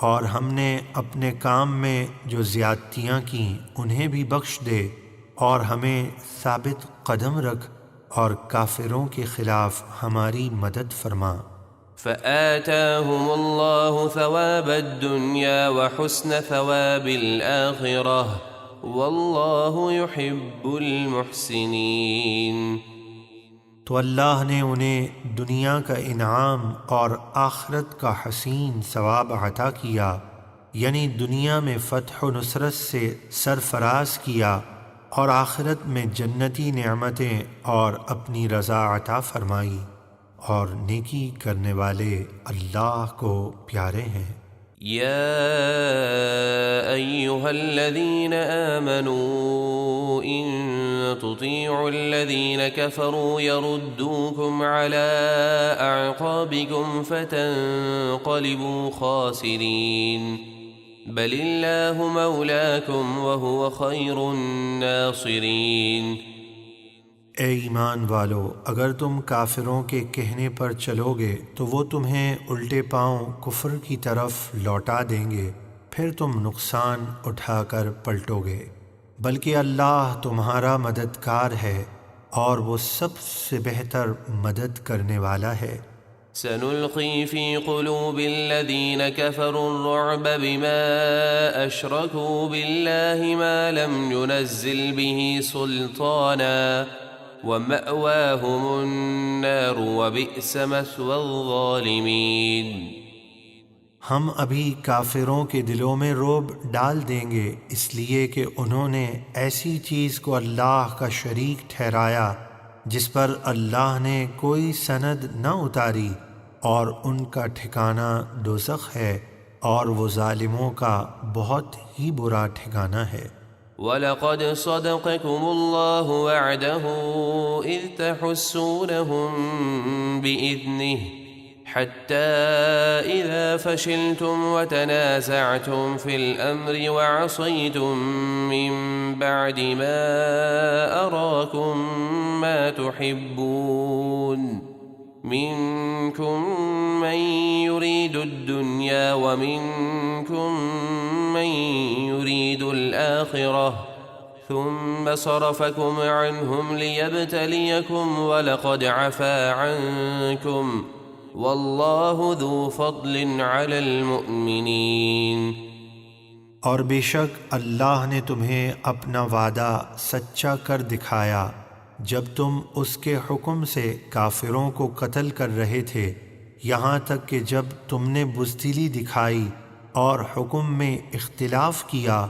اور ہم نے اپنے کام میں جو زیادتیاں کیں انہیں بھی بخش دے، اور ہمیں ثابت قدم رکھ اور کافروں کے خلاف ہماری مدد فرما۔ فآتاهم الله ثواب الدنيا وحسن ثواب الآخرة واللہ یحب المحسنین۔ تو اللہ نے انہیں دنیا کا انعام اور آخرت کا حسین ثواب عطا کیا، یعنی دنیا میں فتح و نصرت سے سرفراز کیا، اور آخرت میں جنتی نعمتیں اور اپنی رضا عطا فرمائی، اور نیکی کرنے والے اللہ کو پیارے ہیں۔ يا أيها الذين آمنوا إن تطيعوا الذين كفروا يردوكم على أعقابكم فتنقلبوا خاسرين بل الله مولاكم وهو خير الناصرين۔ اے ایمان والو، اگر تم کافروں کے کہنے پر چلو گے تو وہ تمہیں الٹے پاؤں کفر کی طرف لوٹا دیں گے، پھر تم نقصان اٹھا کر پلٹو گے، بلکہ اللہ تمہارا مددگار ہے اور وہ سب سے بہتر مدد کرنے والا ہے۔ سنلقي في قلوب الذين كفروا الرعب بما أشركوا بالله ما لم ينزل به سلطانا ومأواهم النار وبئس مثوى الظالمین۔ ہم ابھی کافروں کے دلوں میں رعب ڈال دیں گے اس لیے کہ انہوں نے ایسی چیز کو اللہ کا شریک ٹھہرایا جس پر اللہ نے کوئی سند نہ اتاری، اور ان کا ٹھکانہ دوزخ ہے، اور وہ ظالموں کا بہت ہی برا ٹھکانہ ہے۔ وَلَقَدْ صَدَقَكُمُ اللَّهُ وَعْدَهُ إِذْ تَحُسُّونَهُم بِإِذْنِهِ حَتَّى إِذَا فَشِلْتُمْ وَتَنَازَعْتُمْ فِي الْأَمْرِ وَعَصَيْتُم مِّن بَعْدِ مَا أَرَاكُم مَّا تُحِبُّونَ مِنكُم مَّن يُرِيدُ الدُّنْيَا وَمِنكُم مَّن يُرِيدُ الْآخِرَةَ ثُمَّ صَرَفَكُمْ عَنْهُمْ لِيَبْتَلِيَكُمْ وَلَقَدْ عَفَا عَنكُمْ وَاللَّهُ ذُو فَضْلٍ عَلَى الْمُؤْمِنِينَ۔ اور بے شک اللہ نے تمہیں اپنا وعدہ سچا کر دکھایا جب تم اس کے حکم سے کافروں کو قتل کر رہے تھے، یہاں تک کہ جب تم نے بزدلی دکھائی اور حکم میں اختلاف کیا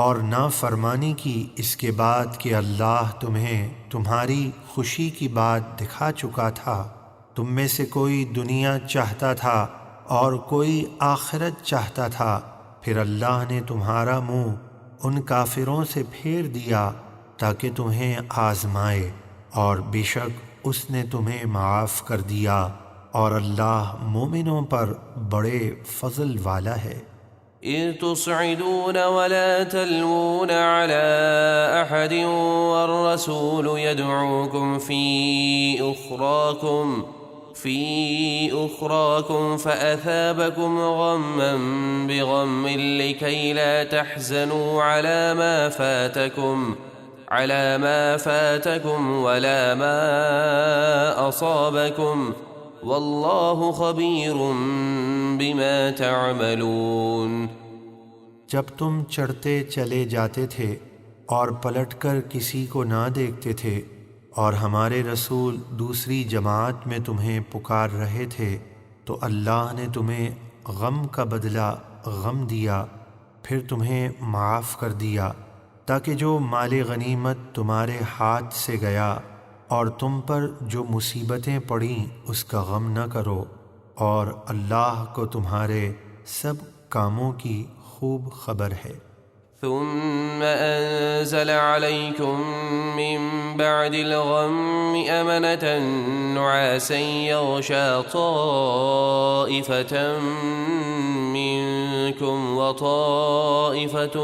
اور نافرمانی کی، اس کے بعد کہ اللہ تمہیں تمہاری خوشی کی بات دکھا چکا تھا۔ تم میں سے کوئی دنیا چاہتا تھا اور کوئی آخرت چاہتا تھا، پھر اللہ نے تمہارا منہ ان کافروں سے پھیر دیا تاکہ تمہیں آزمائے، اور بے شک اس نے تمہیں معاف کر دیا، اور اللہ مومنوں پر بڑے فضل والا ہے۔ إذ تصعدون ولا تلوون على أحد والرسول يدعوكم في أخراكم فأثابكم غما بغم لكي لا تحزنوا على ما فاتكم على ما فاتكم ولا ما أصابكم والله خبير بما تعملون۔ جب تم چڑھتے چلے جاتے تھے اور پلٹ کر کسی کو نہ دیکھتے تھے اور ہمارے رسول دوسری جماعت میں تمہیں پکار رہے تھے تو اللہ نے تمہیں غم کا بدلہ غم دیا، پھر تمہیں معاف کر دیا تاکہ جو مال غنیمت تمہارے ہاتھ سے گیا اور تم پر جو مصیبتیں پڑیں اس کا غم نہ کرو، اور اللہ کو تمہارے سب کاموں کی خوب خبر ہے۔ ثم أنزل عليكم من بعد الغم أمنة نعاسا يغشى طائفة منكم وطائفة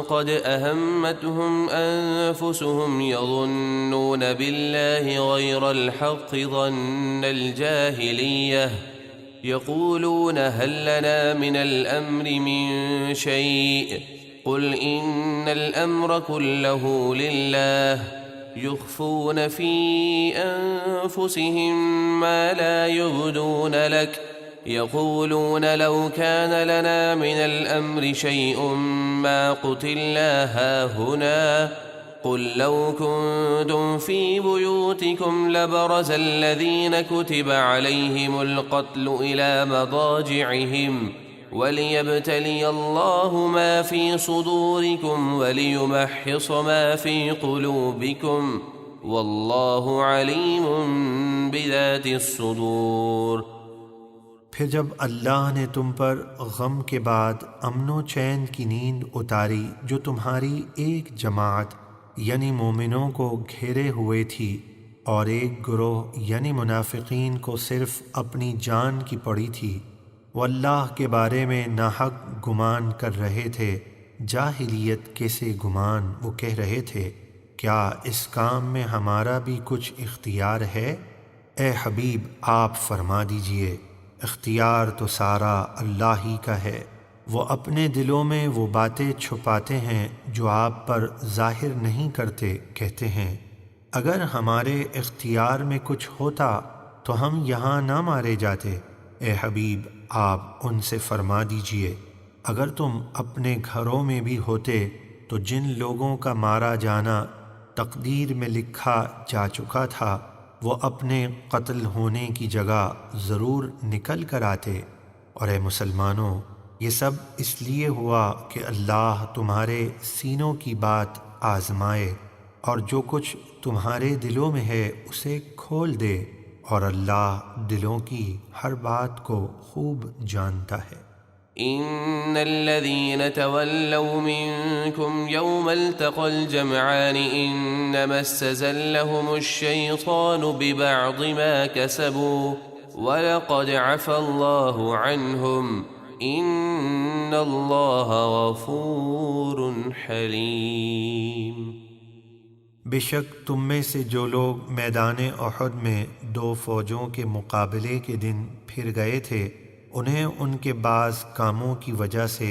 قد أهمتهم أنفسهم يظنون بالله غير الحق ظن الجاهلية يقولون هل لنا من الأمر من شيء قل إن الأمر كله لله يخفون في أنفسهم ما لا يبدون لك يقولون لو كان لنا من الأمر شيء ما قتلنا هاهنا قل لو كنتم في بيوتكم لبرز الذين كتب عليهم القتل إلى مضاجعهم وليبتلي الله ما في صدوركم وليمحص ما في قلوبكم والله عليم بذات الصدور۔ پھر جب اللہ نے تم پر غم کے بعد امن و چین کی نیند اتاری جو تمہاری ایک جماعت یعنی مومنوں کو گھیرے ہوئے تھی اور ایک گروہ یعنی منافقین کو صرف اپنی جان کی پڑی تھی، وہ اللہ کے بارے میں ناحق گمان کر رہے تھے، جاہلیت کے سے گمان وہ کہہ رہے تھے کیا اس کام میں ہمارا بھی کچھ اختیار ہے؟ اے حبیب آپ فرما دیجئے اختیار تو سارا اللہ ہی کا ہے، وہ اپنے دلوں میں وہ باتیں چھپاتے ہیں جو آپ پر ظاہر نہیں کرتے، کہتے ہیں اگر ہمارے اختیار میں کچھ ہوتا تو ہم یہاں نہ مارے جاتے۔ اے حبیب آپ ان سے فرما دیجئے اگر تم اپنے گھروں میں بھی ہوتے تو جن لوگوں کا مارا جانا تقدیر میں لکھا جا چکا تھا وہ اپنے قتل ہونے کی جگہ ضرور نکل کر آتے۔ اور اے مسلمانوں، یہ سب اس لیے ہوا کہ اللہ تمہارے سینوں کی بات آزمائے اور جو کچھ تمہارے دلوں میں ہے اسے کھول دے، اور اللہ دلوں کی ہر بات کو خوب جانتا ہے۔ إن الذين تولوا منكم يوم التقى الجمعان إنما استزلهم الشيطان ببعض ما كسبوا ولقد عفى الله عنهم إن الله غفور حليم۔ بے شک تم میں سے جو لوگ میدان احد میں دو فوجوں کے مقابلے کے دن پھر گئے تھے انہیں ان کے بعض کاموں کی وجہ سے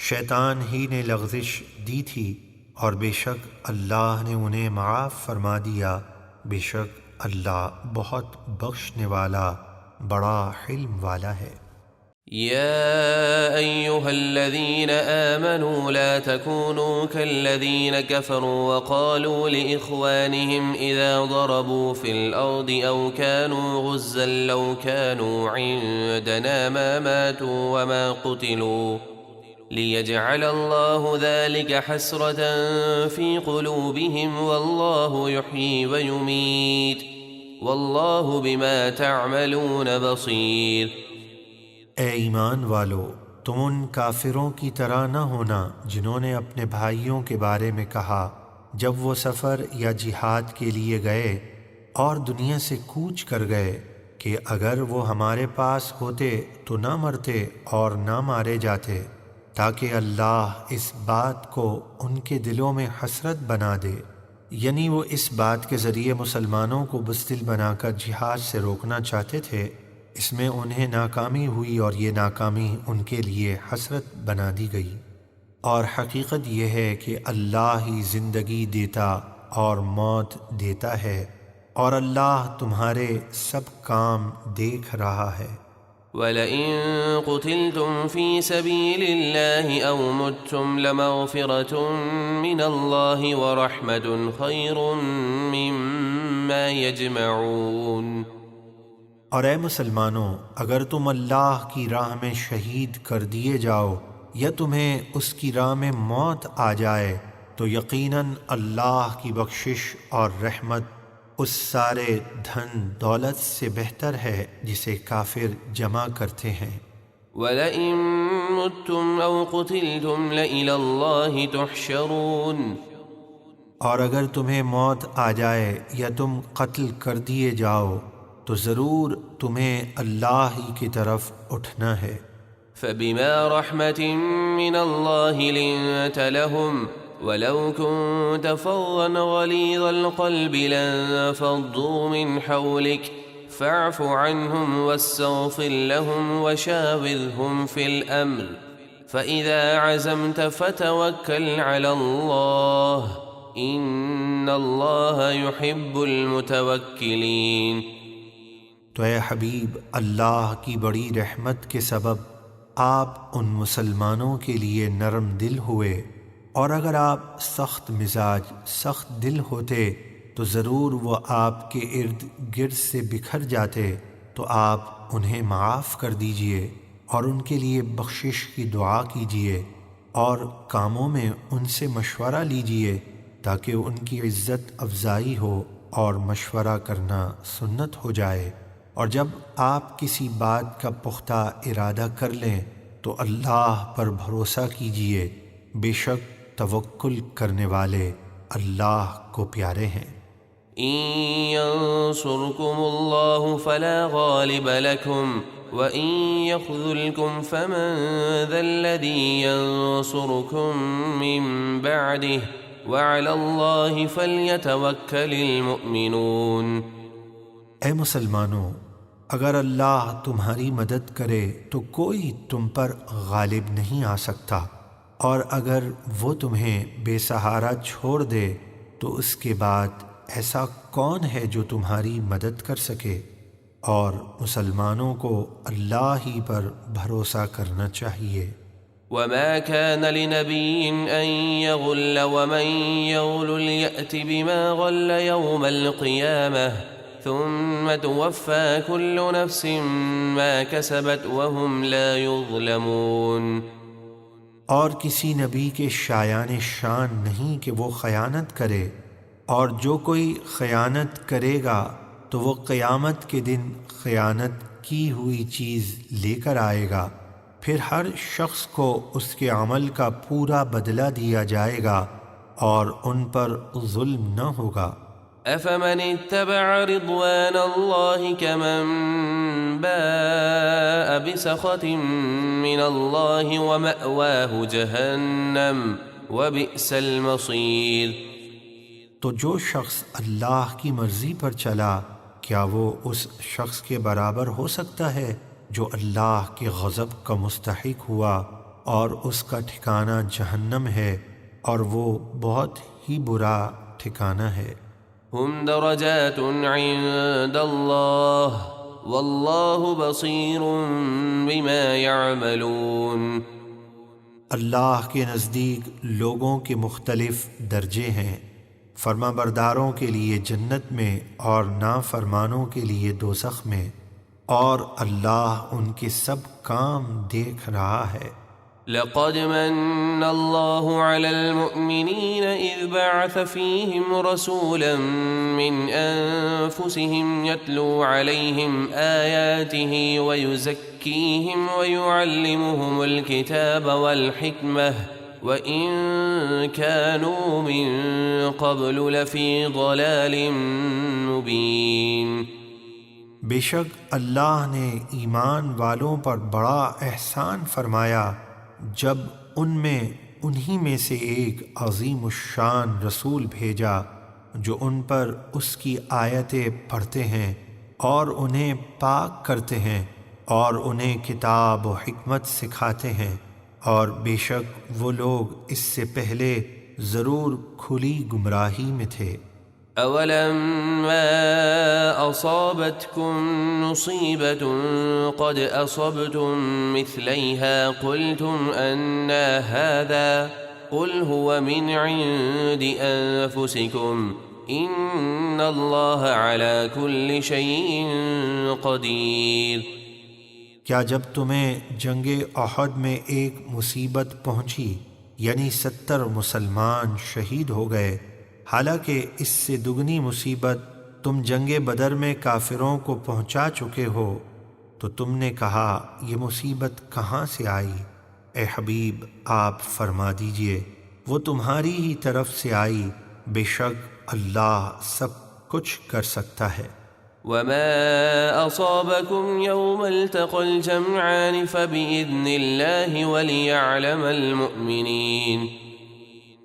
شیطان ہی نے لغزش دی تھی، اور بے شک اللہ نے انہیں معاف فرما دیا، بے شک اللہ بہت بخشنے والا بڑا حلم والا ہے۔ يا أيها الذين آمنوا لا تكونوا كالذين كفروا وقالوا لإخوانهم إذا ضربوا في الأرض أو كانوا غزا لو كانوا عندنا ما ماتوا وما قتلوا ليجعل الله ذلك حسرة في قلوبهم والله يحيي ويميت والله بما تعملون بصير۔ اے ایمان والو، تم ان کافروں کی طرح نہ ہونا جنہوں نے اپنے بھائیوں کے بارے میں کہا جب وہ سفر یا جہاد کے لیے گئے اور دنیا سے کوچ کر گئے کہ اگر وہ ہمارے پاس ہوتے تو نہ مرتے اور نہ مارے جاتے، تاکہ اللہ اس بات کو ان کے دلوں میں حسرت بنا دے، یعنی وہ اس بات کے ذریعے مسلمانوں کو بزدل بنا کر جہاد سے روکنا چاہتے تھے، اس میں انہیں ناکامی ہوئی اور یہ ناکامی ان کے لیے حسرت بنا دی گئی۔ اور حقیقت یہ ہے کہ اللہ ہی زندگی دیتا اور موت دیتا ہے، اور اللہ تمہارے سب کام دیکھ رہا ہے۔ وَلَئِن قُتِلْتُمْ فِي سَبِيلِ اللَّهِ أَوْ مُتْتُمْ لَمَغْفِرَةٌ مِّنَ اللَّهِ وَرَحْمَةٌ خَيْرٌ مِّمَّا يَجْمَعُونَ۔ اور اے مسلمانوں، اگر تم اللہ کی راہ میں شہید کر دیے جاؤ یا تمہیں اس کی راہ میں موت آ جائے تو یقیناً اللہ کی بخشش اور رحمت اس سارے دھن دولت سے بہتر ہے جسے کافر جمع کرتے ہیں۔ وَلَئِن مُتُّمْ أَوْ قُتِلْتُمْ لَإِلَى اللَّهِ تُحْشَرُونَ۔ اور اگر تمہیں موت آ جائے یا تم قتل کر دیے جاؤ تو ضرور تمہیں اللہ ہی کی طرف اٹھنا ہے۔ فَبِمَا رَحْمَةٍ مِّنَ اللَّهِ لِنتَ لَهُمْ وَلَوْ كُنتَ فَظًّا غَلِيظَ الْقَلْبِ لَانفَضُّوا مِنْ حَوْلِكَ فَاعْفُ عَنْهُمْ وَاسْتَغْفِرْ لَهُمْ وَشَاوِرْهُمْ فِي الْأَمْرِ فَإِذَا عَزَمْتَ فَتَوَكَّلْ عَلَى اللَّهِ إِنَّ اللَّهَ يُحِبُّ الْمُتَوَكِّلِينَ۔ تو اے حبیب، اللہ کی بڑی رحمت کے سبب آپ ان مسلمانوں کے لیے نرم دل ہوئے، اور اگر آپ سخت مزاج سخت دل ہوتے تو ضرور وہ آپ کے ارد گرد سے بکھر جاتے، تو آپ انہیں معاف کر دیجئے اور ان کے لیے بخشش کی دعا کیجئے اور کاموں میں ان سے مشورہ لیجئے تاکہ ان کی عزت افزائی ہو اور مشورہ کرنا سنت ہو جائے۔ اور جب آپ کسی بات کا پختہ ارادہ کر لیں تو اللہ پر بھروسہ کیجئے، بے شک توکل کرنے والے اللہ کو پیارے ہیں۔ إِن يَنصُرْكُمُ اللَّهُ فَلَا غَالِبَ لَكُمْ وَإِن يَخْذُلْكُمْ فَمَن ذَا الَّذِي يَنصُرُكُم مِّن بَعْدِهِ وَعَلَى اللَّهِ فَلْيَتَوَكَّلِ الْمُؤْمِنُونَ۔ اے مسلمانوں، اگر اللہ تمہاری مدد کرے تو کوئی تم پر غالب نہیں آ سکتا، اور اگر وہ تمہیں بے سہارا چھوڑ دے تو اس کے بعد ایسا کون ہے جو تمہاری مدد کر سکے؟ اور مسلمانوں کو اللہ ہی پر بھروسہ کرنا چاہیے۔ وما كان لنبي أن يغل ومن يغل ليأت بما غل يوم القيامة ثم توفى كل نفس ما كسبت وهم لا يظلمون۔ اور کسی نبی کے شایان شان نہیں کہ وہ خیانت کرے، اور جو کوئی خیانت کرے گا تو وہ قیامت کے دن خیانت کی ہوئی چیز لے کر آئے گا، پھر ہر شخص کو اس کے عمل کا پورا بدلہ دیا جائے گا اور ان پر ظلم نہ ہوگا۔ أفمن اتبع رضوان الله كمن باء بسخط من الله ومأواه جهنم وبئس المصير۔ تو جو شخص اللہ کی مرضی پر چلا، کیا وہ اس شخص کے برابر ہو سکتا ہے جو اللہ کے غضب کا مستحق ہوا، اور اس کا ٹھکانہ جہنم ہے، اور وہ بہت ہی برا ٹھکانہ ہے۔ هم درجات عند الله والله بصير بما يعملون۔ اللہ کے نزدیک لوگوں کے مختلف درجے ہیں، فرما برداروں کے لیے جنت میں اور نافرمانوں کے لیے دوزخ میں، اور اللہ ان کے سب کام دیکھ رہا ہے۔ لقد من الله على المؤمنين إذ بعث فيهم رسولا من أنفسهم يتلو عليهم آياته ويزكيهم ويعلمهم الكتاب والحكمة وإن كانوا من قبل لفي ضلال مبين۔ بے شک اللہ نے ایمان والوں پر بڑا احسان فرمایا جب ان میں انہی میں سے ایک عظیم الشان رسول بھیجا جو ان پر اس کی آیتیں پڑھتے ہیں اور انہیں پاک کرتے ہیں اور انہیں کتاب و حکمت سکھاتے ہیں، اور بے شک وہ لوگ اس سے پہلے ضرور کھلی گمراہی میں تھے۔ أولما أصابتكم مصيبة قد أصبتم مثليها قلتم أنى هذا قل هو من عند أنفسكم إن الله على كل شيء قدير۔ کیا جب تمہیں جنگ احد میں ایک مصیبت پہنچی یعنی 70 مسلمان شہید ہو گئے، حالانکہ اس سے دگنی مصیبت تم جنگ بدر میں کافروں کو پہنچا چکے ہو، تو تم نے کہا یہ مصیبت کہاں سے آئی؟ اے حبیب آپ فرما دیجئے وہ تمہاری ہی طرف سے آئی، بے شک اللہ سب کچھ کر سکتا ہے۔ وما أصابكم يوم التقى الجمعان فبإذن الله وليعلم المؤمنين۔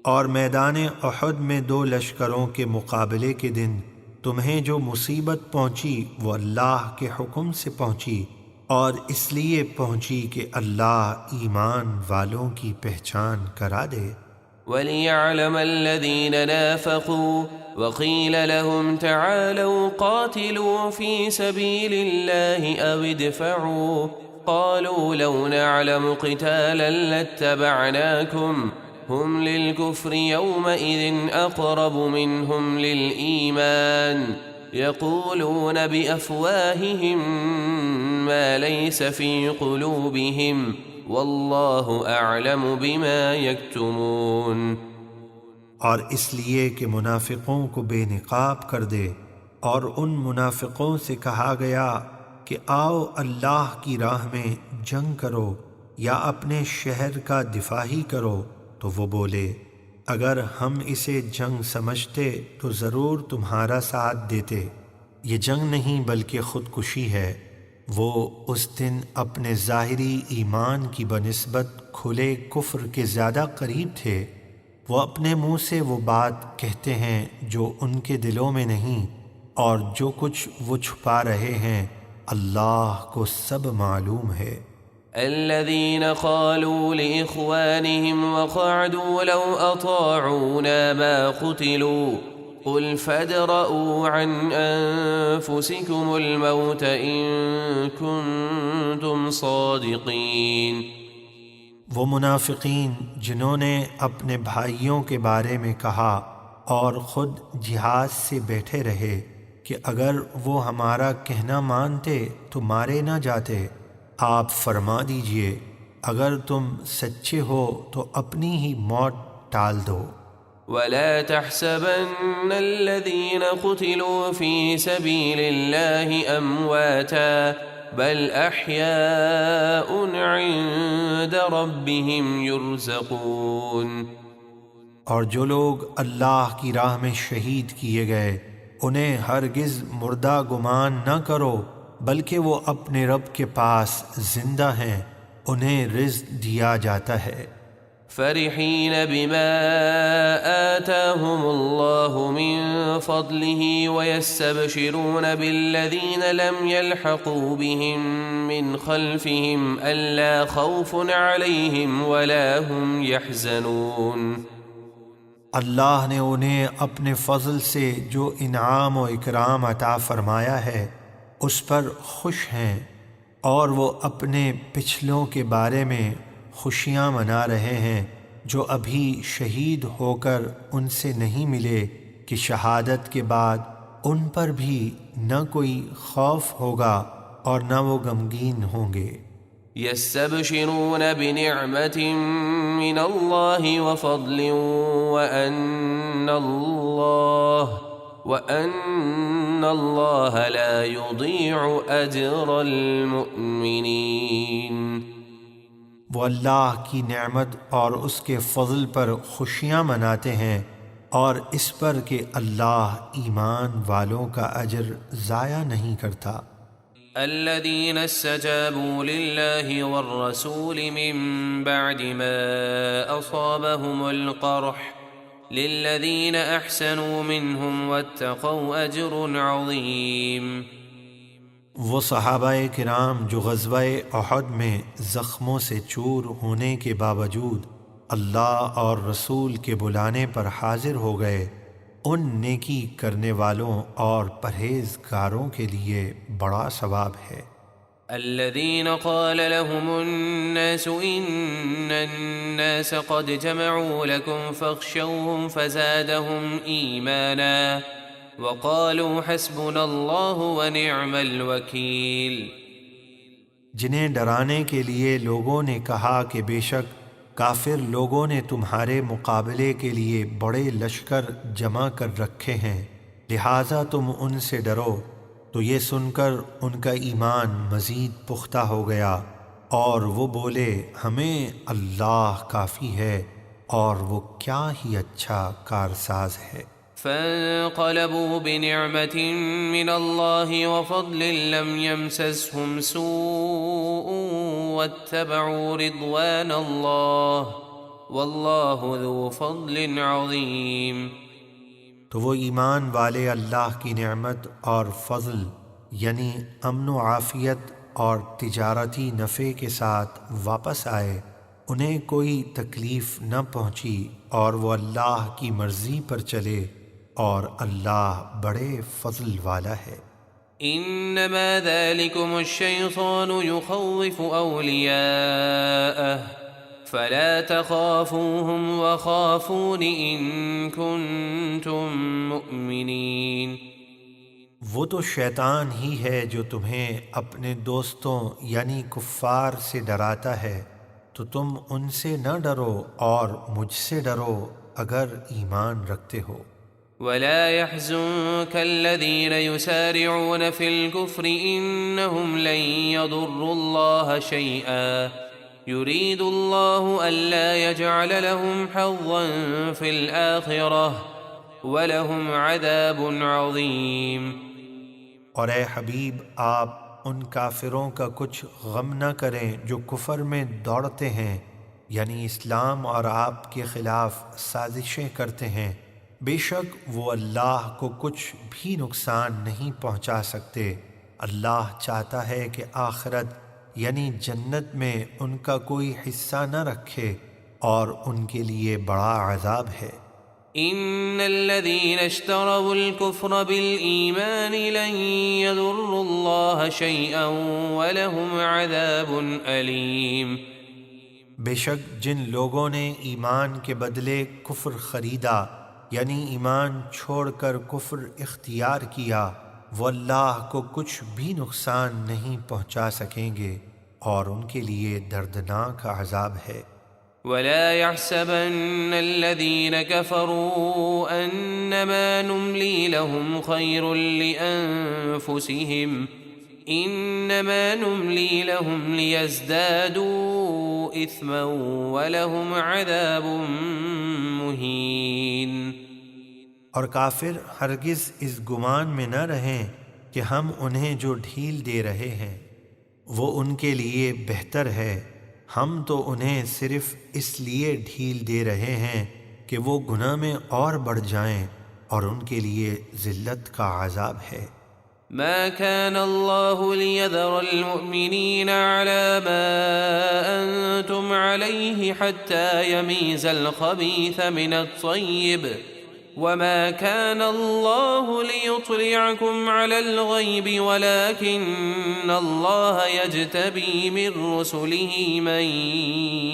اور میدان احد میں 2 لشکروں کے مقابلے کے دن تمہیں جو مصیبت پہنچی وہ اللہ کے حکم سے پہنچی، اور اس لیے پہنچی کہ اللہ ایمان والوں کی پہچان کرا دے۔ وَلِيَعْلَمَ الَّذِينَ نَافَقُوا وَقِيلَ لَهُمْ تَعَالَوْا قَاتِلُوا فِي سَبِيلِ اللَّهِ أَوِ ادْفَعُوا قَالُوا لَوْ نَعْلَمُ قِتَالًا لَاتَّبَعْنَاكُمْ هُمْ لِلْكُفْرِ يَوْمَئِذٍ أَقْرَبُ مِنْهُمْ لِلْإِيمَانِ يَقُولُونَ بِأَفْوَاهِهِمْ مَا لَيْسَ فِي قُلُوبِهِمْ وَاللَّهُ أَعْلَمُ بِمَا يَكْتُمُونَ۔ اور اس لیے کہ منافقوں کو بے نقاب کر دے، اور ان منافقوں سے کہا گیا کہ آؤ اللہ کی راہ میں جنگ کرو یا اپنے شہر کا دفاع ہی کرو، تو وہ بولے اگر ہم اسے جنگ سمجھتے تو ضرور تمہارا ساتھ دیتے، یہ جنگ نہیں بلکہ خودکشی ہے۔ وہ اس دن اپنے ظاہری ایمان کی بنسبت کھلے کفر کے زیادہ قریب تھے۔ وہ اپنے منہ سے وہ بات کہتے ہیں جو ان کے دلوں میں نہیں، اور جو کچھ وہ چھپا رہے ہیں اللہ کو سب معلوم ہے۔ الذين قالوا لإخوانهم وقعدوا لو أطاعونا ما قتلوا قل فادرءوا عن أنفسكم الموت إن كنتم صادقين۔ وہ منافقین جنہوں نے اپنے بھائیوں کے بارے میں کہا اور خود جہاد سے بیٹھے رہے کہ اگر وہ ہمارا کہنا مانتے تو مارے نہ جاتے، آپ فرما دیجئے اگر تم سچے ہو تو اپنی ہی موت ٹال دو۔ ولا تحسبن الذين قتلوا في سبيل الله أمواتا بل أحياء عند ربهم يرزقون۔ اور جو لوگ اللہ کی راہ میں شہید کیے گئے انہیں ہرگز مردہ گمان نہ کرو، بلکہ وہ اپنے رب کے پاس زندہ ہیں، انہیں رزق دیا جاتا ہے۔ فرحين بما آتاهم الله من فضله ويستبشرون بالذين لم يلحقوا بهم من خلفهم ألا خوف عليهم ولا هم يحزنون۔ اللہ نے انہیں اپنے فضل سے جو انعام و اکرام عطا فرمایا ہے اس پر خوش ہیں، اور وہ اپنے پچھلوں کے بارے میں خوشیاں منا رہے ہیں جو ابھی شہید ہو کر ان سے نہیں ملے کہ شہادت کے بعد ان پر بھی نہ کوئی خوف ہوگا اور نہ وہ غمگین ہوں گے۔ يستبشرون بنعمة من الله وفضل وأن الله لا يضيع أجر المؤمنين۔ وہ اللہ کی نعمت اور اس کے فضل پر خوشیاں مناتے ہیں اور اس پر کہ اللہ ایمان والوں کا اجر ضائع نہیں کرتا۔ الذين استجابوا لله والرسول من بعد ما أصابهم القرح للذين أحسنوا منهم واتقوا أجر عظيم۔ وہ صحابہ کرام جو غزوہ احد میں زخموں سے چور ہونے کے باوجود اللہ اور رسول کے بلانے پر حاضر ہو گئے، ان نیکی کرنے والوں اور پرہیزگاروں کے لیے بڑا ثواب ہے۔ الذين قال لهم الناس إن الناس قد جمعوا لكم فاخشوهم فزادهم إيمانا وقالوا حسبنا الله ونعم الوكيل۔ جنہیں ڈرانے کے لیے لوگوں نے کہا کہ بے شک کافر لوگوں نے تمہارے مقابلے کے لیے بڑے لشکر جمع کر رکھے ہیں، لہٰذا تم ان سے ڈرو، تو یہ سن کر ان کا ایمان مزید پختہ ہو گیا، اور وہ بولے ہمیں اللہ کافی ہے اور وہ کیا ہی اچھا کارساز ہے۔ فانقلبوا بنعمة من الله وفضل لم يمسسهم سوء واتبعوا رضوان الله والله ذو فضل عظيم۔ تو وہ ایمان والے اللہ کی نعمت اور فضل یعنی امن و عافیت اور تجارتی نفع کے ساتھ واپس آئے، انہیں کوئی تکلیف نہ پہنچی اور وہ اللہ کی مرضی پر چلے، اور اللہ بڑے فضل والا ہے۔ انما ذلكم الشيطان يخوف اولیاءه فلا تخافوهم وخافون ان كنتم مؤمنین۔ وہ تو شیطان ہی ہے جو تمہیں اپنے دوستوں یعنی کفار سے ڈراتا ہے، تو تم ان سے نہ ڈرو اور مجھ سے ڈرو اگر ایمان رکھتے ہو۔ ولا يحزنك الذين يسارعون في الكفر إنهم لن يضروا الله شيئا يريد الله ألا يجعل لهم حظا في الآخرة ولهم عذاب عظيم۔ اور اے حبیب آپ ان کافروں کا کچھ غم نہ کریں جو کفر میں دوڑتے ہیں، یعنی اسلام اور آپ کے خلاف سازشیں کرتے ہیں، بے شک وہ اللہ کو کچھ بھی نقصان نہیں پہنچا سکتے۔ اللہ چاہتا ہے کہ آخرت یعنی جنت میں ان کا کوئی حصہ نہ رکھے، اور ان کے لیے بڑا عذاب ہے۔ ان الذين اشتروا الكفر بالإيمان لن يضروا الله شيئا ولهم عذاب أليم۔ بے شک جن لوگوں نے ایمان کے بدلے کفر خریدا یعنی ایمان چھوڑ کر کفر اختیار کیا، وہ اللہ کو کچھ بھی نقصان نہیں پہنچا سکیں گے، اور ان کے لیے دردناک عذاب ہے۔ ولا يحسبن الذين كفروا أنما نملي لهم خير لأنفسهم إنما نملي لهم ليزدادوا إثما ولهم عذاب مهين۔ اور کافر ہرگز اس گمان میں نہ رہیں کہ ہم انہیں جو ڈھیل دے رہے ہیں وہ ان کے لیے بہتر ہے، ہم تو انہیں صرف اس لیے ڈھیل دے رہے ہیں کہ وہ گناہ میں اور بڑھ جائیں، اور ان کے لیے ذلت کا عذاب ہے۔ ما كان الله ليذر المؤمنين على ما أنتم عليه حتى يميز الخبيث من الطيب وما كان الله ليطلعكم على الغيب ولكن الله يجتبي من رسله من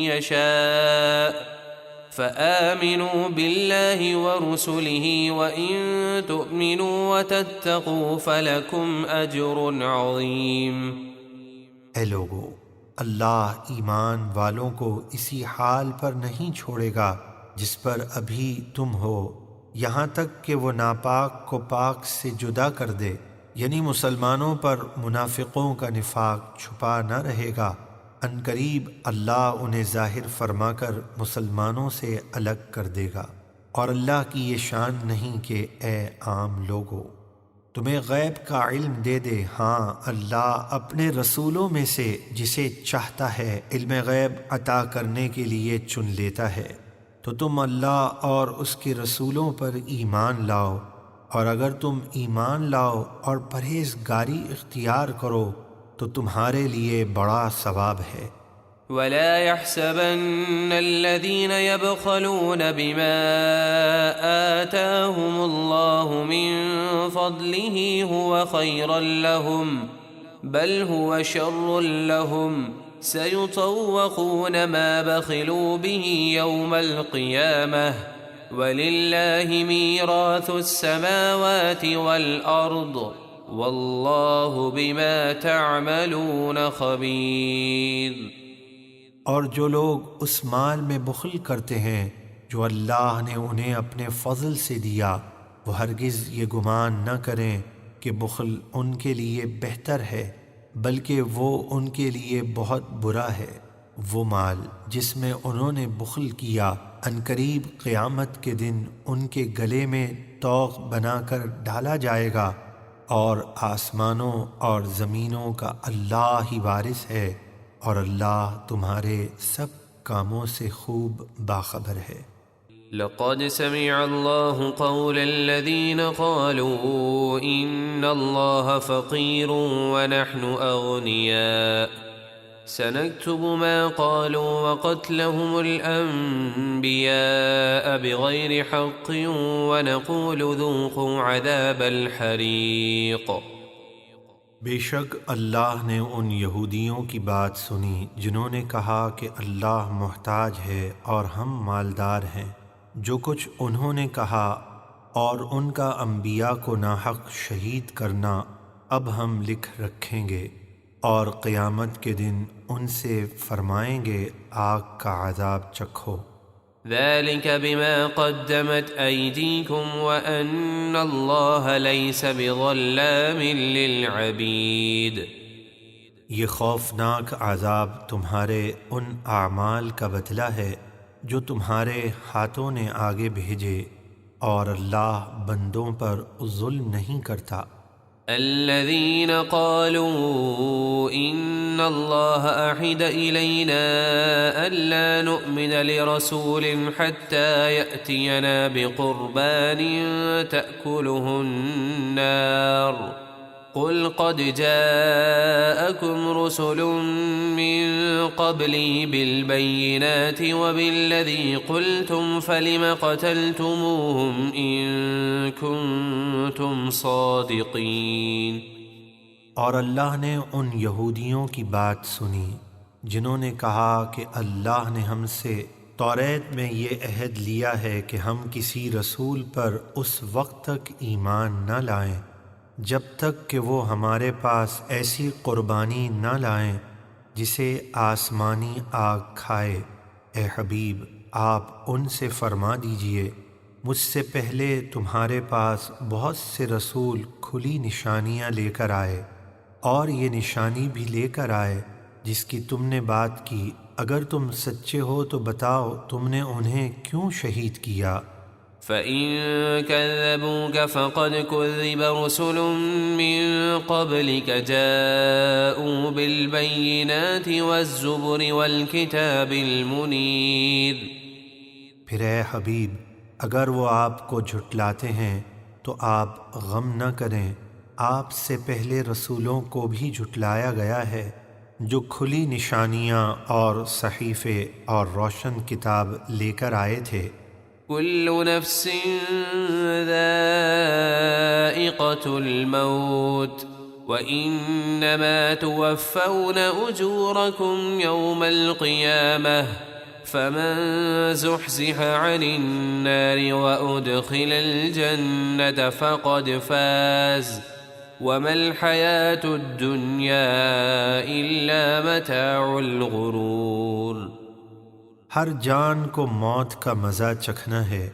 يشاء فآمنوا بالله ورسله وإن تؤمنوا وتتقوا فلكم أجر عظيم۔ اے لوگو، اللہ ایمان والوں کو اسی حال پر نہیں چھوڑے گا جس پر ابھی تم ہو، یہاں تک کہ وہ ناپاک کو پاک سے جدا کر دے، یعنی مسلمانوں پر منافقوں کا نفاق چھپا نہ رہے گا۔ ان قریب اللہ انہیں ظاہر فرما کر مسلمانوں سے الگ کر دے گا، اور اللہ کی یہ شان نہیں کہ اے عام لوگو تمہیں غیب کا علم دے دے، ہاں اللہ اپنے رسولوں میں سے جسے چاہتا ہے علم غیب عطا کرنے کے لیے چن لیتا ہے، تو تم اللہ اور اس کے رسولوں پر ایمان لاؤ، اور اگر تم ایمان لاؤ اور پرہیزگاری اختیار کرو تو تمہارے لیے بڑا ثواب ہے۔ ولا يحسبن الذين يبخلون بما آتاهم الله من فضله هو خيرا لهم بل هو شر لهم سيطوقون ما بخلوا به يوم القيامة ولله ميراث السماوات والأرض والله بما تعملون خبير۔ اور جو لوگ اس مال میں بخل کرتے ہیں جو اللہ نے انہیں اپنے فضل سے دیا، وہ ہرگز یہ گمان نہ کریں کہ بخل ان کے لیے بہتر ہے، بلکہ وہ ان کے لیے بہت برا ہے۔ وہ مال جس میں انہوں نے بخل کیا عنقریب قیامت کے دن ان کے گلے میں طوق بنا کر ڈالا جائے گا، اور آسمانوں اور زمینوں کا اللہ ہی وارث ہے، اور اللہ تمہارے سب کاموں سے خوب باخبر ہے۔ لقد سمع الله قول الذين قالوا إن الله فقير ونحن أغنياء سنكتب ما قالوا وقتلهم الأنبياء بغير حق ونقول ذوقوا عذاب الحريق۔ بے شک اللہ نے ان یہودیوں کی بات سنی جنہوں نے کہا کہ اللہ محتاج ہے اور ہم مالدار ہیں، جو کچھ انہوں نے کہا، اور ان کا انبیاء کو ناحق شہید کرنا اب ہم لکھ رکھیں گے، اور قیامت کے دن ان سے فرمائیں گے آگ کا عذاب چکھو۔ ذلك بما قدمت أيديكم وأن الله ليس بظلام للعبيد۔ یہ خوفناک عذاب تمہارے ان اعمال کا بدلہ ہے جو تمہارے ہاتھوں نے آگے بھیجے، اور اللہ بندوں پر ظلم نہیں کرتا۔ الذين قالوا إن الله أعهد إلينا ألا نؤمن لرسول حتى يأتينا بقربان تأكله النار قل قد جاءكم رسل من قبلي بالبينات وبالذي قلتم فلم قتلتموهم إن كنتم صادقين۔ اور اللہ نے ان یہودیوں کی بات سنی جنہوں نے کہا کہ اللہ نے ہم سے توریت میں یہ عہد لیا ہے کہ ہم کسی رسول پر اس وقت تک ایمان نہ لائیں جب تک کہ وہ ہمارے پاس ایسی قربانی نہ لائیں جسے آسمانی آگ کھائے۔ اے حبیب، آپ ان سے فرما دیجئے مجھ سے پہلے تمہارے پاس بہت سے رسول کھلی نشانیاں لے کر آئے، اور یہ نشانی بھی لے کر آئے جس کی تم نے بات کی۔ اگر تم سچے ہو تو بتاؤ تم نے انہیں کیوں شہید کیا؟ فَإِن كَذَّبُوكَ فَقَدْ كُذِّبَ رُسُلٌ مِّن قَبْلِكَ جَاءُوا بِالْبَيِّنَاتِ وَالزُّبُرِ وَالْكِتَابِ الْمُنِيرِ۔ پھر اے حبیب، اگر وہ آپ کو جھٹلاتے ہیں تو آپ غم نہ کریں، آپ سے پہلے رسولوں کو بھی جھٹلایا گیا ہے جو کھلی نشانیاں اور صحیفے اور روشن کتاب لے کر آئے تھے۔ كل نفس ذائقة الموت وإنما توفون أجوركم يوم القيامة فمن زحزح عن النار وأدخل الجنة فقد فاز وما الحياة الدنيا إلا متاع الغرور۔ ہر جان کو موت کا مزہ چکھنا ہے،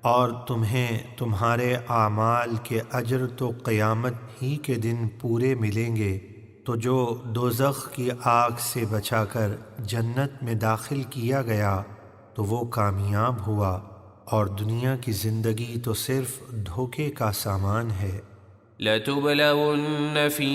اور تمہیں تمہارے اعمال کے اجر تو قیامت ہی کے دن پورے ملیں گے، تو جو دوزخ کی آگ سے بچا کر جنت میں داخل کیا گیا تو وہ کامیاب ہوا، اور دنیا کی زندگی تو صرف دھوکے کا سامان ہے۔ لَتُبْلَوُنَّ فِي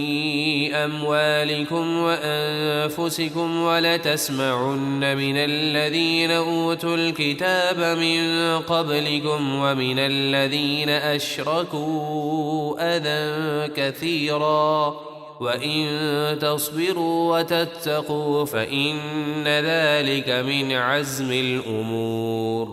أَمْوَالِكُمْ وَأَنفُسِكُمْ وَلَتَسْمَعُنَّ مِنَ الَّذِينَ أُوتُوا الْكِتَابَ مِنْ قَبْلِكُمْ وَمِنَ الَّذِينَ أَشْرَكُوا أَذًى كَثِيرًا وَإِن تَصْبِرُوا وَتَتَّقُوا فَإِنَّ ذَلِكَ مِنْ عَزْمِ الْأُمُورِ۔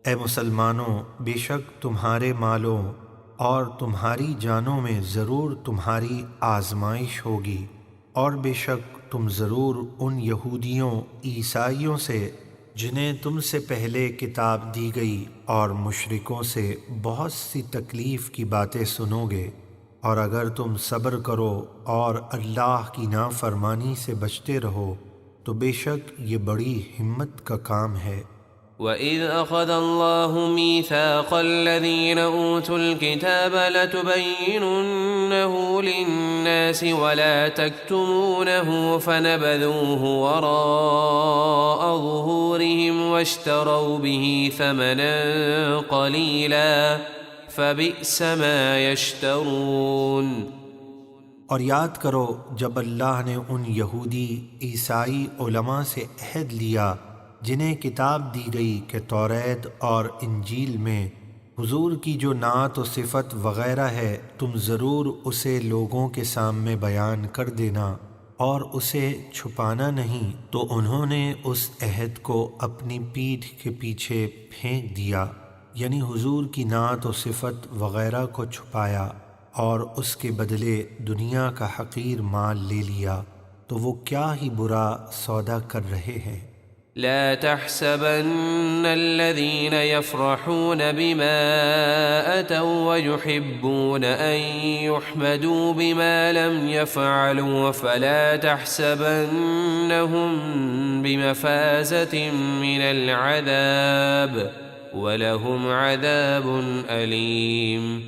اے مسلمانوں، بے شک تمہارے مالوں اور تمہاری جانوں میں ضرور تمہاری آزمائش ہوگی، اور بے شک تم ضرور ان یہودیوں عیسائیوں سے جنہیں تم سے پہلے کتاب دی گئی اور مشرکوں سے بہت سی تکلیف کی باتیں سنو گے، اور اگر تم صبر کرو اور اللہ کی نافرمانی سے بچتے رہو تو بے شک یہ بڑی ہمت کا کام ہے۔ وَإِذْ أَخَذَ اللَّهُ مِيثَاقَ الَّذِينَ أُوتُوا الْكِتَابَ لَتُبَيِّنُنَّهُ لِلنَّاسِ وَلَا تَكْتُمُونَهُ فَنَبَذُوهُ وَرَاءَ ظُهُورِهِمْ وَاشْتَرَوْا بِهِ ثَمَنًا قَلِيلًا فَبِئْسَ مَا يَشْتَرُونَ۔ اور یاد کرو جب اللہ نے ان یہودی عیسائی علماء سے عہد لیا جنہیں کتاب دی گئی کہ توریت اور انجیل میں حضور کی جو نعت و صفت وغیرہ ہے تم ضرور اسے لوگوں کے سامنے بیان کر دینا اور اسے چھپانا نہیں، تو انہوں نے اس عہد کو اپنی پیٹھ کے پیچھے پھینک دیا، یعنی حضور کی نعت و صفت وغیرہ کو چھپایا اور اس کے بدلے دنیا کا حقیر مال لے لیا، تو وہ کیا ہی برا سودا کر رہے ہیں۔ لا تحسبن الذين يفرحون بما أتوا ويحبون أن يحمدوا بما لم يفعلوا فلا تحسبنهم بمفازة من العذاب ولهم عذاب أليم۔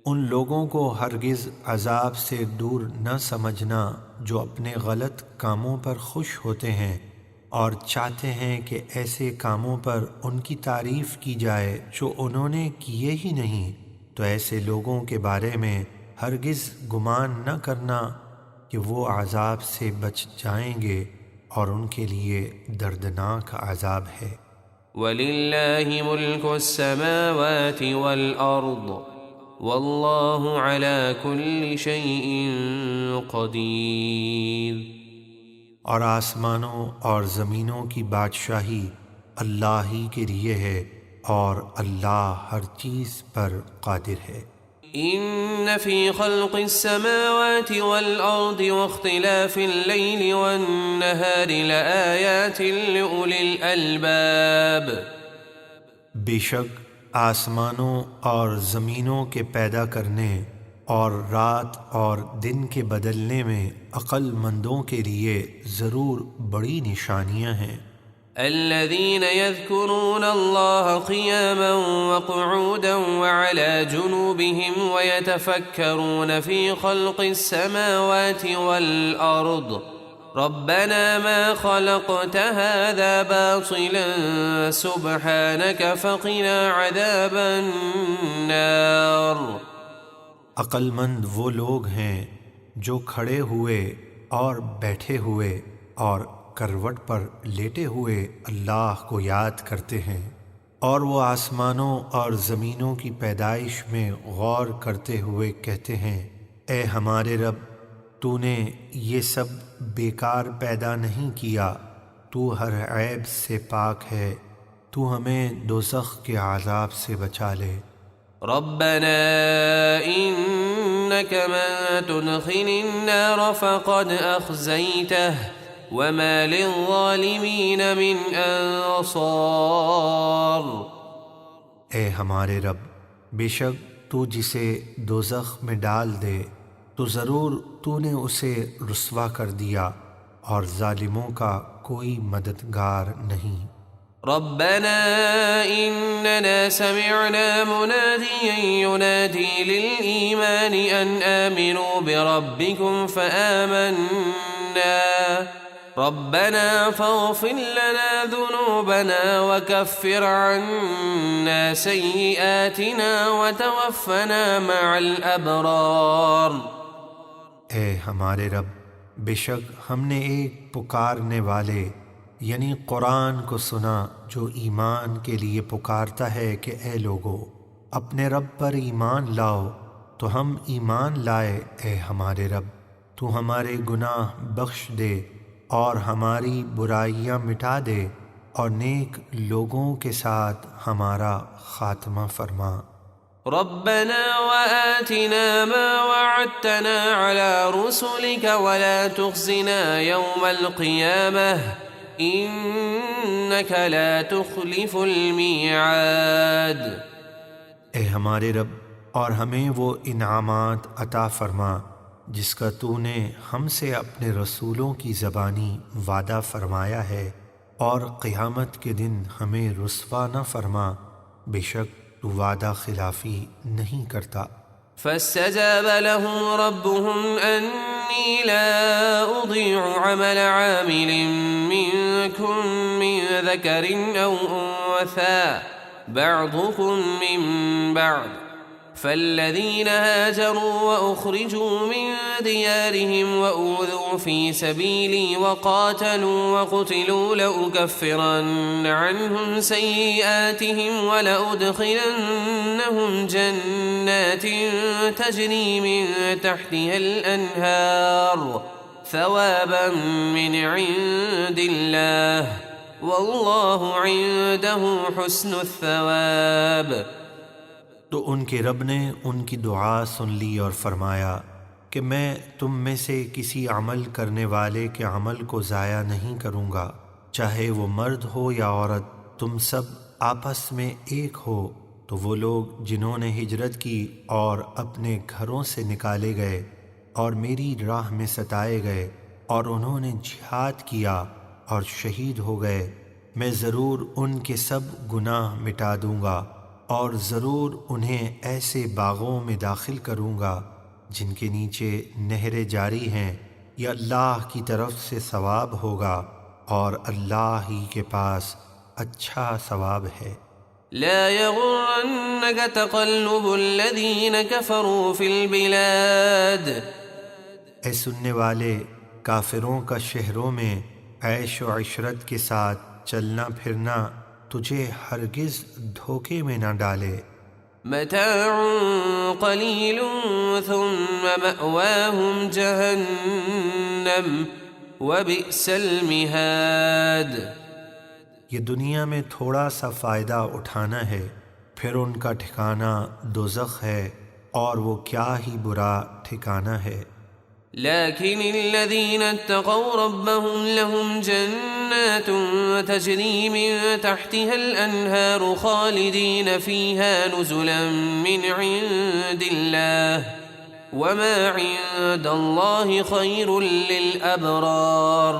ان لوگوں کو ہرگز عذاب سے دور نہ سمجھنا جو اپنے غلط کاموں پر خوش ہوتے ہیں اور چاہتے ہیں کہ ایسے کاموں پر ان کی تعریف کی جائے جو انہوں نے کیے ہی نہیں، تو ایسے لوگوں کے بارے میں ہرگز گمان نہ کرنا کہ وہ عذاب سے بچ جائیں گے اور ان کے لیے دردناک عذاب ہے۔ وَلِلَّهِ مُلْكُ السَّمَاوَاتِ وَالْأَرْضِ وَاللَّهُ عَلَى كُلِّ شَيْءٍ قَدِيرٌ۔ اور آسمانوں اور زمینوں کی بادشاہی اللہ ہی کے لیے ہے اور اللہ ہر چیز پر قادر ہے۔ إن في خلق السماوات والأرض واختلاف الليل والنهار لآيات لأولي الألباب۔ بے شک آسمانوں اور زمینوں کے پیدا کرنے اور رات اور دن کے بدلنے میں عقل مندوں کے لیے ضرور بڑی نشانیاں ہیں۔ الذين يذكرون الله قياما وقعودا وعلى جنوبهم ويتفكرون في خلق السماوات والأرض ربنا ما خلقت هذا باطلا سبحانك فقنا عذاب النار۔ عقل مند وہ لوگ ہیں جو کھڑے ہوئے اور بیٹھے ہوئے اور کروٹ پر لیٹے ہوئے اللہ کو یاد کرتے ہیں، اور وہ آسمانوں اور زمینوں کی پیدائش میں غور کرتے ہوئے کہتے ہیں، اے ہمارے رب، تو نے یہ سب بیکار پیدا نہیں کیا، تو ہر عیب سے پاک ہے، تو ہمیں دوزخ کے عذاب سے بچا لے۔ ربنا إنك من تدخل النار فقد أخزيته وما للظالمين من أنصار۔ اے ہمارے رب، بے شک تو جسے دوزخ میں ڈال دے تو ضرور تو نے اسے رسوا کر دیا، اور ظالموں کا کوئی مددگار نہیں۔ ربنا إننا سمعنا مناديا ينادي للإيمان أن آمنوا بربكم فآمنا ربنا فاغفر لنا ذنوبنا وكفر عنا سيئاتنا وتوفنا مع الأبرار۔ اے ہمارے رب، بے شک ہم نے ایک پکارنے والے یعنی قرآن کو سنا جو ایمان کے لیے پکارتا ہے کہ اے لوگو اپنے رب پر ایمان لاؤ تو ہم ایمان لائے اے ہمارے رب، تو ہمارے گناہ بخش دے اور ہماری برائیاں مٹا دے اور نیک لوگوں کے ساتھ ہمارا خاتمہ فرما۔ ربنا وآتنا ما وعدتنا على رسلك ولا تخزنا يوم القيامة إنك لا تخلف الميعاد۔ اے ہمارے رب، اور ہمیں وہ انعامات عطا فرما جس کا تو نے ہم سے اپنے رسولوں کی زبانی وعدہ فرمایا ہے، اور قیامت کے دن ہمیں رسوا نہ فرما، بے شک تو وعدہ خلافی نہیں کرتا۔ فاستجاب لهم ربهم أني لا أضيع عمل عامل منكم من ذكر أو أنثى بعضكم من بعض، فالذين هاجروا وأخرجوا من ديارهم وأوذوا في سبيلي وقاتلوا وقتلوا لأكفرن عنهم سيئاتهم ولأدخلنهم جنات تجري من تحتها الأنهار ثوابا من عند الله والله عنده حسن الثواب۔ تو ان کے رب نے ان کی دعا سن لی اور فرمایا کہ میں تم میں سے کسی عمل کرنے والے کے عمل کو ضائع نہیں کروں گا، چاہے وہ مرد ہو یا عورت، تم سب آپس میں ایک ہو۔ تو وہ لوگ جنہوں نے ہجرت کی اور اپنے گھروں سے نکالے گئے اور میری راہ میں ستائے گئے اور انہوں نے جہاد کیا اور شہید ہو گئے، میں ضرور ان کے سب گناہ مٹا دوں گا اور ضرور انہیں ایسے باغوں میں داخل کروں گا جن کے نیچے نہریں جاری ہیں، یہ اللہ کی طرف سے ثواب ہوگا اور اللہ ہی کے پاس اچھا ثواب ہے۔ لا يغرنك تقلب الذين كفروا في البلاد۔ اے سننے والے، کافروں کا شہروں میں عیش و عشرت کے ساتھ چلنا پھرنا تجھے ہرگز دھوکے میں نہ ڈالے۔ متاع قلیل ثم مأواہم جہنم وبئس المہاد۔ یہ دنیا میں تھوڑا سا فائدہ اٹھانا ہے، پھر ان کا ٹھکانہ دوزخ ہے اور وہ کیا ہی برا ٹھکانہ ہے۔ لكن الذين اتقوا ربهم لهم جنات تجري من تحتها الأنهار خالدين فيها نزلا من عند الله وما عند الله خير للأبرار۔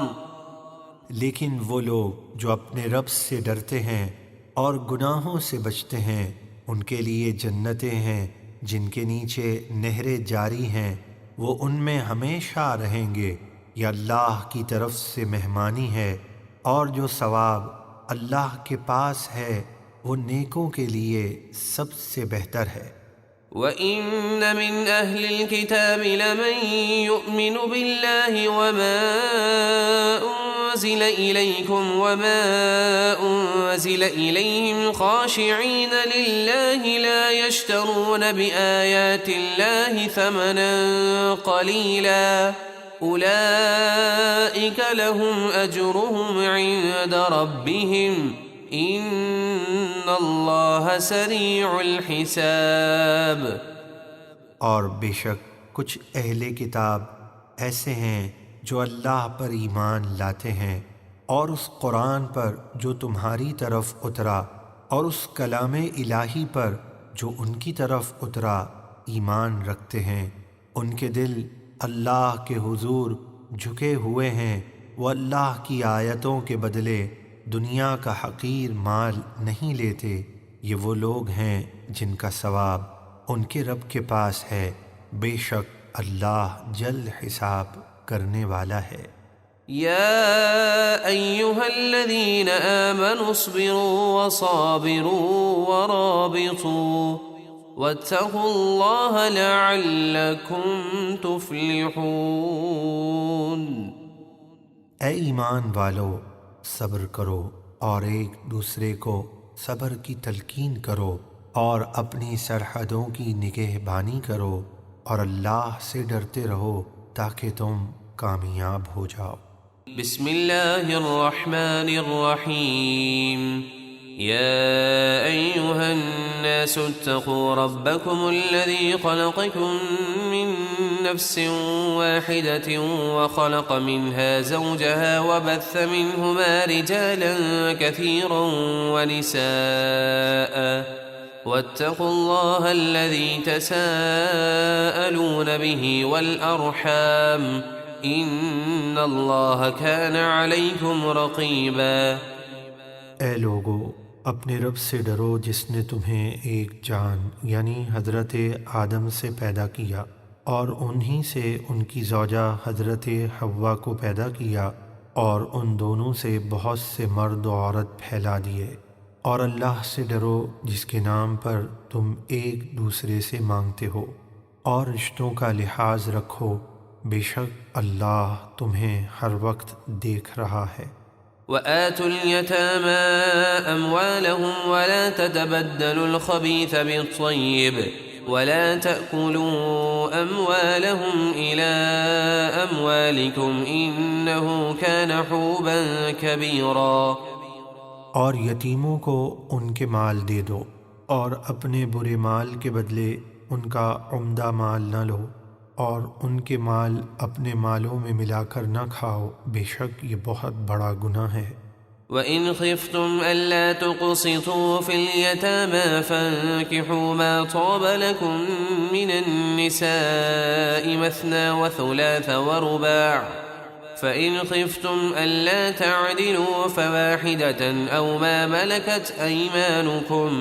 لیکن وہ لوگ جو اپنے رب سے ڈرتے ہیں اور گناہوں سے بچتے ہیں، ان کے لیے جنتیں ہیں جن کے نیچے نہریں جاری ہیں، وہ ان میں ہمیشہ رہیں گے، یہ اللہ کی طرف سے مہمانی ہے، اور جو ثواب اللہ کے پاس ہے وہ نیکوں کے لیے سب سے بہتر ہے۔ وَإِنَّ مِنْ أَهْلِ الْكِتَابِ لَمَنْ يُؤْمِنُ بِاللَّهِ وَمَا أُنزِلَ إِلَيْكُمْ وَمَا أُنزِلَ إِلَيْهِمْ خَاشِعِينَ لِلَّهِ لَا يَشْتَرُونَ بِآيَاتِ اللَّهِ ثَمَنًا قَلِيلًا أُولَئِكَ لَهُمْ أَجْرُهُمْ عِندَ رَبِّهِمْ ان اللہ سریع الحساب۔ اور بے شک کچھ اہل کتاب ایسے ہیں جو اللہ پر ایمان لاتے ہیں اور اس قرآن پر جو تمہاری طرف اترا اور اس کلام الہی پر جو ان کی طرف اترا ایمان رکھتے ہیں، ان کے دل اللہ کے حضور جھکے ہوئے ہیں، وہ اللہ کی آیتوں کے بدلے دنیا کا حقیر مال نہیں لیتے، یہ وہ لوگ ہیں جن کا ثواب ان کے رب کے پاس ہے، بے شک اللہ جلد حساب کرنے والا ہے۔ یا ایہا الذین آمنوا اصبروا وصابروا ورابطوا واتقوا اللہ لعلکم تفلحون۔ اے ایمان والو، صبر کرو اور ایک دوسرے کو صبر کی تلقین کرو اور اپنی سرحدوں کی نگہبانی کرو اور اللہ سے ڈرتے رہو تاکہ تم کامیاب ہو جاؤ۔ بسم اللہ الرحمن الرحیم يا أيها الناس اتقوا ربكم الذي خلقكم من نفس واحدة وخلق منها زوجها وبث منهما رجالا كثيرا ونساء واتقوا الله الذي تساءلون به والأرحام إن الله كان عليكم رقيبا۔ اے لوگو، اپنے رب سے ڈرو جس نے تمہیں ایک جان یعنی حضرت آدم سے پیدا کیا اور انہی سے ان کی زوجہ حضرت حوا کو پیدا کیا اور ان دونوں سے بہت سے مرد و عورت پھیلا دیے، اور اللہ سے ڈرو جس کے نام پر تم ایک دوسرے سے مانگتے ہو، اور رشتوں کا لحاظ رکھو، بے شک اللہ تمہیں ہر وقت دیکھ رہا ہے۔ وآتوا اليتامى أموالهم ولا تتبدلوا الخبيث بالطيب ولا تأكلوا أموالهم إلى أموالكم إنه كان حوبا كبيرا۔ اور یتیموں کو ان کے مال دے دو اور اپنے برے مال کے بدلے ان کا عمدہ مال نہ لو، اور ان کے مال اپنے مالوں میں ملا کر نہ کھاؤ، بے شک یہ بہت بڑا گناہ ہے۔ وَإِنْ خِفْتُمْ أَلَّا تُقْسِطُوا فِي الْيَتَامَى فَانكِحُوا مَا طَابَ لَكُم مِّنَ النِّسَاءِ مَثْنَىٰ وَثُلَاثَ وَرُبَاعَ فَإِنْ خِفْتُمْ أَلَّا تَعْدِلُوا فَوَاحِدَةً أَوْ مَا مَلَكَتْ أَيْمَانُكُمْ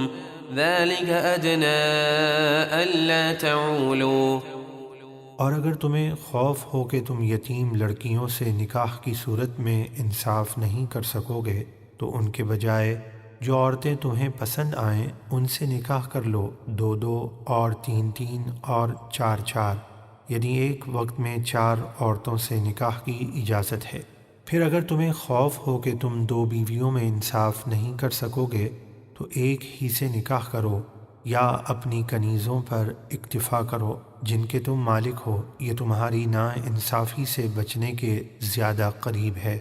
ذَلِكَ أَدْنَىٰ أَلَّا تَعُولُوا۔ اور اگر تمہیں خوف ہو کہ تم یتیم لڑکیوں سے نکاح کی صورت میں انصاف نہیں کر سکو گے تو ان کے بجائے جو عورتیں تمہیں پسند آئیں ان سے نکاح کر لو، 2 اور 3 اور 4 یعنی ایک وقت میں 4 عورتوں سے نکاح کی اجازت ہے۔ پھر اگر تمہیں خوف ہو کہ تم 2 بیویوں میں انصاف نہیں کر سکو گے تو ایک ہی سے نکاح کرو یا اپنی کنیزوں پر اکتفا کرو جن کے تم مالک ہو، یہ تمہاری نا انصافی سے بچنے کے زیادہ قریب ہے۔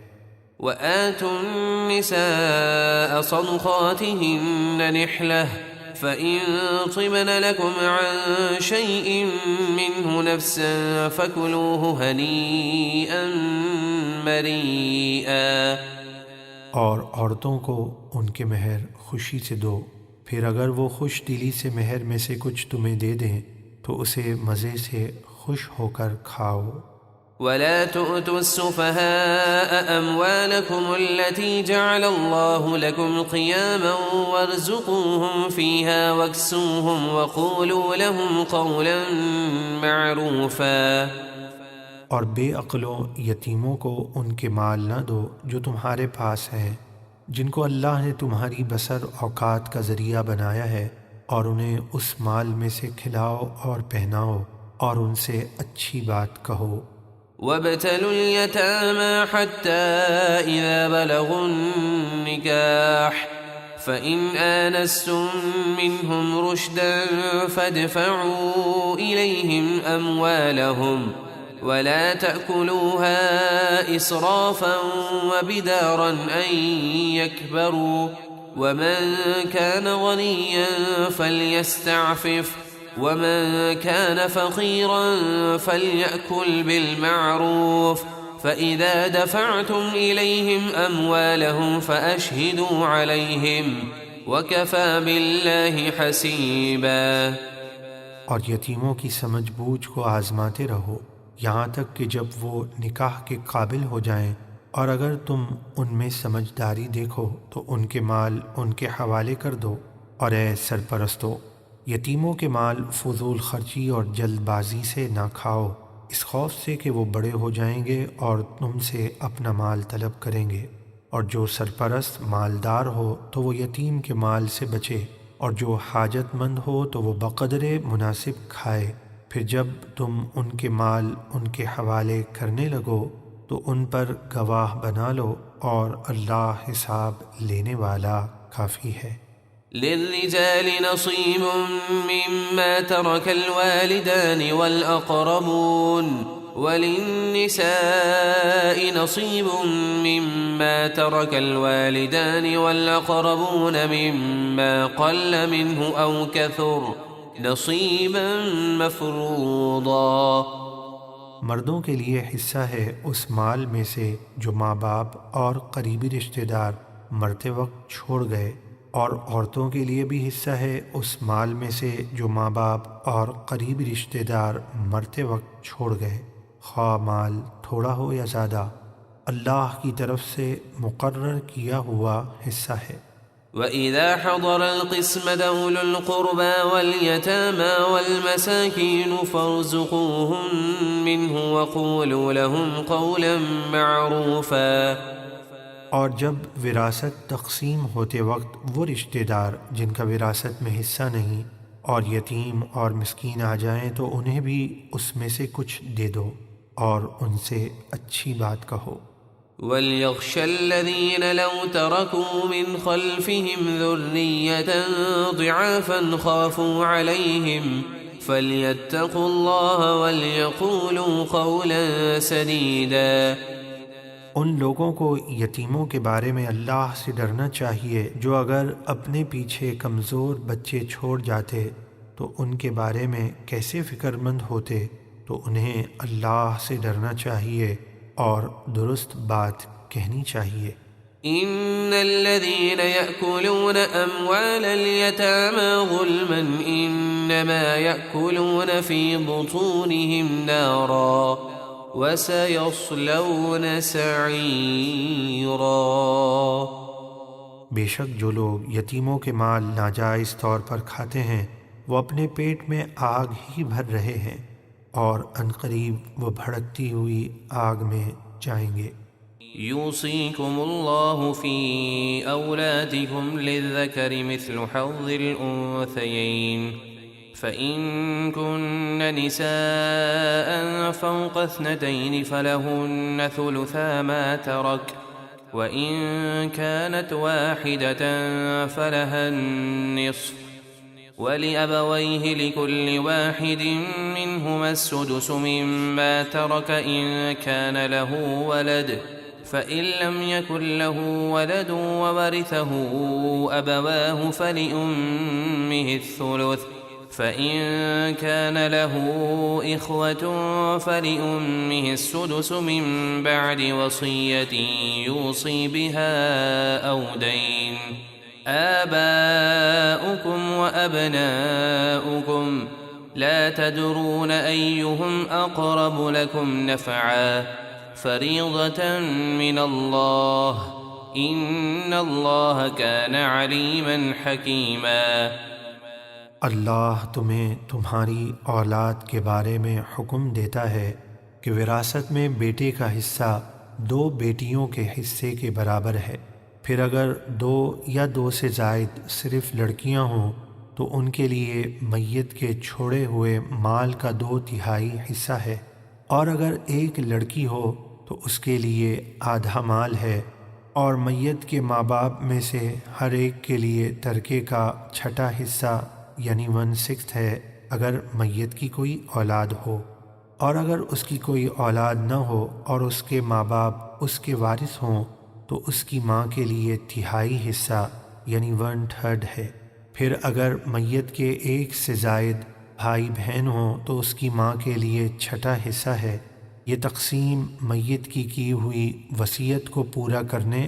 وَآتُوا النِّسَاءَ صَدُقَاتِهِنَّ نِحْلَةً فَإِن طِبْنَ لَكُمْ عَن شَيْءٍ مِّنْهُ نَفْسًا فَكُلُوهُ هَنِيئًا مَرِيئًا۔ اور عورتوں کو ان کے مہر خوشی سے دو، پھر اگر وہ خوش دلی سے مہر میں سے کچھ تمہیں دے دیں تو اسے مزے سے خوش ہو کر کھاؤ۔ وَلَا تُؤْتُوا السُّفَهَاءَ أَمْوَالَكُمُ الَّتِي جَعَلَ اللَّهُ لَكُمْ قِيَامًا وَارْزُقُوهُمْ فِيهَا وَاكْسُوهُمْ وَقُولُوا لَهُمْ قَوْلًا مَّعْرُوفًا۔ اور بے عقلوں یتیموں کو ان کے مال نہ دو جو تمہارے پاس ہیں، جن کو اللہ نے تمہاری بسر اوقات کا ذریعہ بنایا ہے، اور انہیں اس مال میں سے کھلاؤ اور پہناؤ اور ان سے اچھی بات کہو۔ وَابْتَلُوا الْيَتَامَىٰ حَتَّىٰ إِذَا بَلَغُوا النِّكَاحَ فَإِنْ آنَسْتُم مِّنْهُمْ رُشْدًا فَادْفَعُوا إِلَيْهِمْ أَمْوَالَهُمْ وَلَا تَأْكُلُوهَا إِسْرَافًا وَبِدَارًا أَن يَكْبَرُوا وَمَن كَانَ غَنِيًّا فَلْيَسْتَعْفِفْ وَمَن كَانَ فَقِيرًا فَلْيَأْكُلْ بِالْمَعْرُوفِ فَإِذَا دَفَعْتُمْ إِلَيْهِمْ أَمْوَالَهُمْ فَأَشْهِدُوا عَلَيْهِمْ وَكَفَى بِاللَّهِ حَسِيبًا۔ اور یتیموں کی سمجھ بوجھ کو آزماتے رہو یہاں تک کہ جب وہ نکاح کے قابل ہو جائیں، اور اگر تم ان میں سمجھداری دیکھو تو ان کے مال ان کے حوالے کر دو، اور اے سرپرستو، یتیموں کے مال فضول خرچی اور جلد بازی سے نہ کھاؤ، اس خوف سے کہ وہ بڑے ہو جائیں گے اور تم سے اپنا مال طلب کریں گے، اور جو سرپرست مالدار ہو تو وہ یتیم کے مال سے بچے، اور جو حاجت مند ہو تو وہ بقدر مناسب کھائے۔ پھر جب تم ان کے مال ان کے حوالے کرنے لگو تو ان پر گواہ بنا لو، اور اللہ حساب لینے والا کافی ہے۔ للرجال نصيب مما ترك الوالدان والأقربون وللنساء نصيب مما ترك الوالدان والأقربون مما قل منه أو كثر نصيبا مفروضا۔ مردوں کے لیے حصہ ہے اس مال میں سے جو ماں باپ اور قریبی رشتہ دار مرتے وقت چھوڑ گئے، اور عورتوں کے لیے بھی حصہ ہے اس مال میں سے جو ماں باپ اور قریبی رشتہ دار مرتے وقت چھوڑ گئے، خواہ مال تھوڑا ہو یا زیادہ، اللہ کی طرف سے مقرر کیا ہوا حصہ ہے۔ وَإِذَا حَضَرَ الْقِسْمَةَ أُولُو الْقُرْبَى وَالْيَتَامَى وَالْمَسَاكِينُ فَارْزُقُوهُم مِّنْهُ وَقُولُوا لَهُمْ قَوْلًا مَّعْرُوفًا۔ اور جب وراثت تقسیم ہوتے وقت وہ رشتہ دار جن کا وراثت میں حصہ نہیں اور یتیم اور مسکین آ جائیں تو انہیں بھی اس میں سے کچھ دے دو اور ان سے اچھی بات کہو۔ وَلْيَخْشَ الَّذِينَ لَوْ تَرَكُوا مِنْ خَلْفِهِمْ ذُرِّيَّةً ضِعَافًا خَافُوا عَلَيْهِمْ فَلْيَتَّقُوا اللَّهَ وَلْيَقُولُوا قَوْلًا سَدِيدًا۔ ان لوگوں کو یتیموں کے بارے میں اللہ سے ڈرنا چاہیے جو اگر اپنے پیچھے کمزور بچے چھوڑ جاتے تو ان کے بارے میں کیسے فکر مند ہوتے، تو انہیں اللہ سے ڈرنا چاہیے اور درست بات کہنی چاہیے۔ ان الذين يأكلون اموال اليتامى ظلما انما يأكلون في بطونهم نارا وَسَيَصْلَوْنَ سَعِيرًا۔ بے شک جو لوگ یتیموں کے مال ناجائز طور پر کھاتے ہیں وہ اپنے پیٹ میں آگ ہی بھر رہے ہیں اور عنقریب وہ بھڑکتی ہوئی آگ میں جائیں گے۔ يوصيكم الله في أولادكم للذكر مثل حظ الأنثيين فإن كن نساء فوق 2 فلهن ثلثا ما ترك وإن كانت واحدة فلها النصف ولأبويه لكل واحد منهما السدس مما ترك إن كان له ولد فإن لم يكن له ولد وورثه أبواه فلأمه الثلث فإن كان له إخوة فلأمه السدس من بعد وصية يوصي بها أو دين۔ آباؤكم وأبناؤكم لا تدرون أيهم أقرب لكم نفعا فريضة من الله إن الله كان عليما حكيما۔ اللہ تمہیں تمہاری اولاد کے بارے میں حکم دیتا ہے کہ وراثت میں بیٹے کا حصہ 2 بیٹیوں کے حصے کے برابر ہے، پھر اگر 2 یا 2 سے زائد صرف لڑکیاں ہوں تو ان کے لیے میت کے چھوڑے ہوئے مال کا 2/3 حصہ ہے، اور اگر ایک لڑکی ہو تو اس کے لیے آدھا مال ہے، اور میت کے ماں باپ میں سے ہر ایک کے لیے ترکے کا 6واں حصہ یعنی 1/6 ہے اگر میت کی کوئی اولاد ہو، اور اگر اس کی کوئی اولاد نہ ہو اور اس کے ماں باپ اس کے وارث ہوں تو اس کی ماں کے لیے 1/3 حصہ یعنی 1/3 ہے، پھر اگر میت کے 1 سے زائد بھائی بہن ہوں تو اس کی ماں کے لیے 6واں حصہ ہے۔ یہ تقسیم میت کی ہوئی وصیت کو پورا کرنے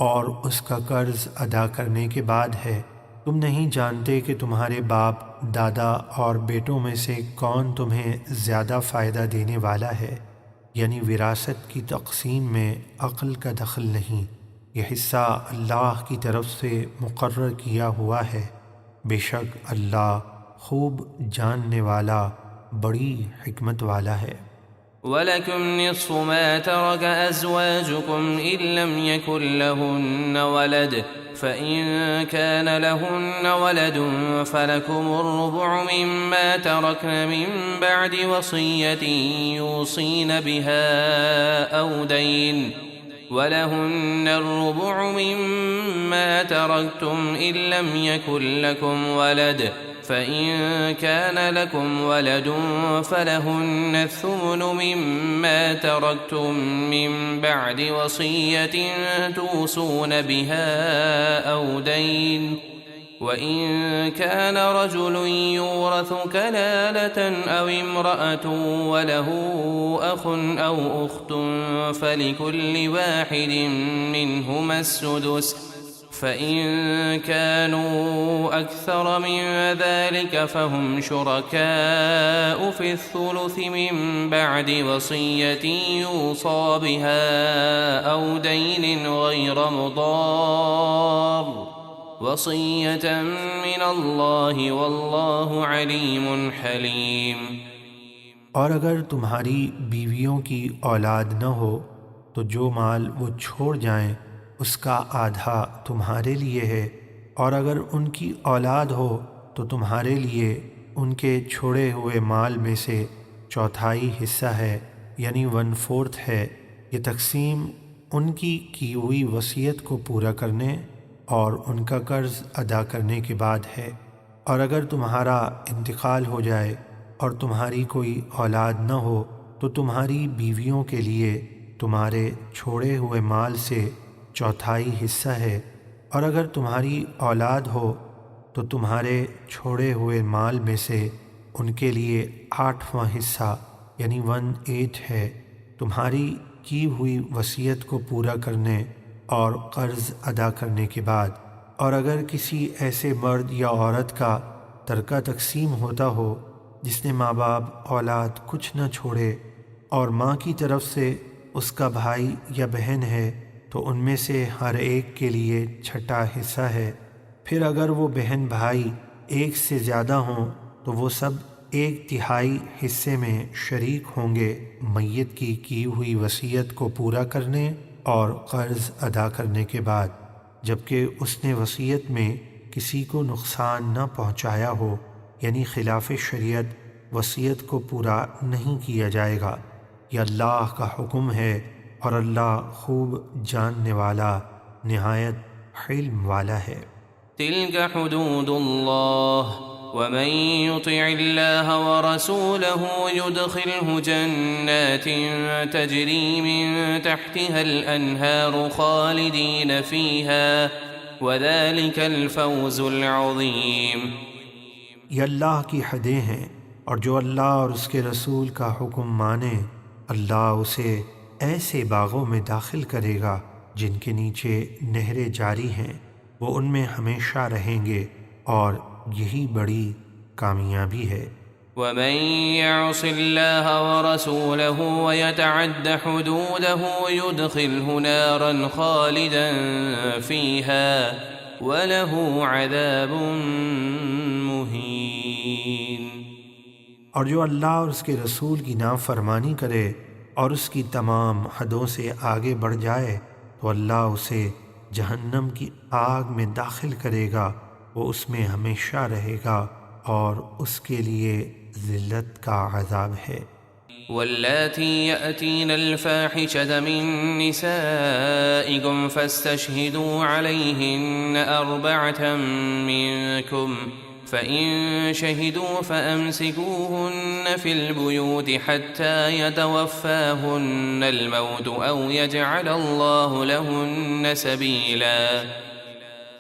اور اس کا قرض ادا کرنے کے بعد ہے۔ تم نہیں جانتے کہ تمہارے باپ دادا اور بیٹوں میں سے کون تمہیں زیادہ فائدہ دینے والا ہے، یعنی وراثت کی تقسیم میں عقل کا دخل نہیں، یہ حصہ اللہ کی طرف سے مقرر کیا ہوا ہے، بے شک اللہ خوب جاننے والا بڑی حکمت والا ہے۔ وَلَكُمْ نِصْفُ مَا تَرَكَ أَزْوَاجُكُمْ إِن لَّمْ يَكُن لَّهُنَّ وَلَدٌ فَإِن كَانَ لَهُنَّ وَلَدٌ فَلَكُمُ الرُّبُعُ مِمَّا تَرَكْنَ مِن بَعْدِ وَصِيَّةٍ يُوصِينَ بِهَا أَوْ دَيْنٍ ولهن الربع مما تركتم إن لم يكن لكم ولد فإن كان لكم ولد فلهن الثمن مما تركتم من بعد وصية توصون بها أو دين وإن كان رجل يورث كلالة أو امرأة وله أخ أو أخت فلكل واحد منهما السدس فإن كانوا أكثر من ذلك فهم شركاء في الثلث من بعد وصية يوصى بها أو دين غير مضار وصية من الله والله عليم حليم۔ اور اگر تمہاری بیویوں کی اولاد نہ ہو تو جو مال وہ چھوڑ جائیں اس کا آدھا تمہارے لیے ہے، اور اگر ان کی اولاد ہو تو تمہارے لیے ان کے چھوڑے ہوئے مال میں سے چوتھائی حصہ ہے، یعنی 1/4 ہے۔ یہ تقسیم ان کی ہوئی وصیت کو پورا کرنے اور ان کا قرض ادا کرنے کے بعد ہے۔ اور اگر تمہارا انتقال ہو جائے اور تمہاری کوئی اولاد نہ ہو تو تمہاری بیویوں کے لیے تمہارے چھوڑے ہوئے مال سے چوتھائی حصہ ہے، اور اگر تمہاری اولاد ہو تو تمہارے چھوڑے ہوئے مال میں سے ان کے لیے 8واں حصہ یعنی 1/8 ہے، تمہاری کی ہوئی وصیت کو پورا کرنے اور قرض ادا کرنے کے بعد۔ اور اگر کسی ایسے مرد یا عورت کا ترکہ تقسیم ہوتا ہو جس نے ماں باپ اولاد کچھ نہ چھوڑے اور ماں کی طرف سے اس کا بھائی یا بہن ہے تو ان میں سے ہر ایک کے لیے چھٹا حصہ ہے۔ پھر اگر وہ بہن بھائی ایک سے زیادہ ہوں تو وہ سب 1/3 حصے میں شریک ہوں گے میت کی ہوئی وصیت کو پورا کرنے اور قرض ادا کرنے کے بعد، جبکہ اس نے وصیت میں کسی کو نقصان نہ پہنچایا ہو، یعنی خلاف شریعت وصیت کو پورا نہیں کیا جائے گا۔ یہ اللہ کا حکم ہے اور اللہ خوب جاننے والا نہایت علم والا ہے۔ تلك حدود اللہ ومن يطع الله ورسوله يدخله جنات تجري من تحتها الأنهار خالدين فيها وذلك الفوز العظيم۔ یہ اللہ کی حدیں ہیں، اور جو اللہ اور اس کے رسول کا حکم مانے اللہ اسے ایسے باغوں میں داخل کرے گا جن کے نیچے نہریں جاری ہیں، وہ ان میں ہمیشہ رہیں گے، اور یہی بڑی کامیابی ہے۔ ومن يعص الله ورسوله ويتعد حدوده يدخله نارا خالدا فيها وله عذاب مهين۔ اور جو اللہ اور اس کے رسول کی نافرمانی کرے اور اس کی تمام حدوں سے آگے بڑھ جائے تو اللہ اسے جہنم کی آگ میں داخل کرے گا، وہ اس میں ہمیشہ رہے گا اور اس کے لیے ذلت کا عذاب ہے۔ واللاتي يأتين الفاحشة من نسائكم فاستشهدوا عليهن 4 منكم فإن شهدوا فأمسكوهن في البيوت حتى يتوفاهن الموت أو يجعل الله لهن سبيلا۔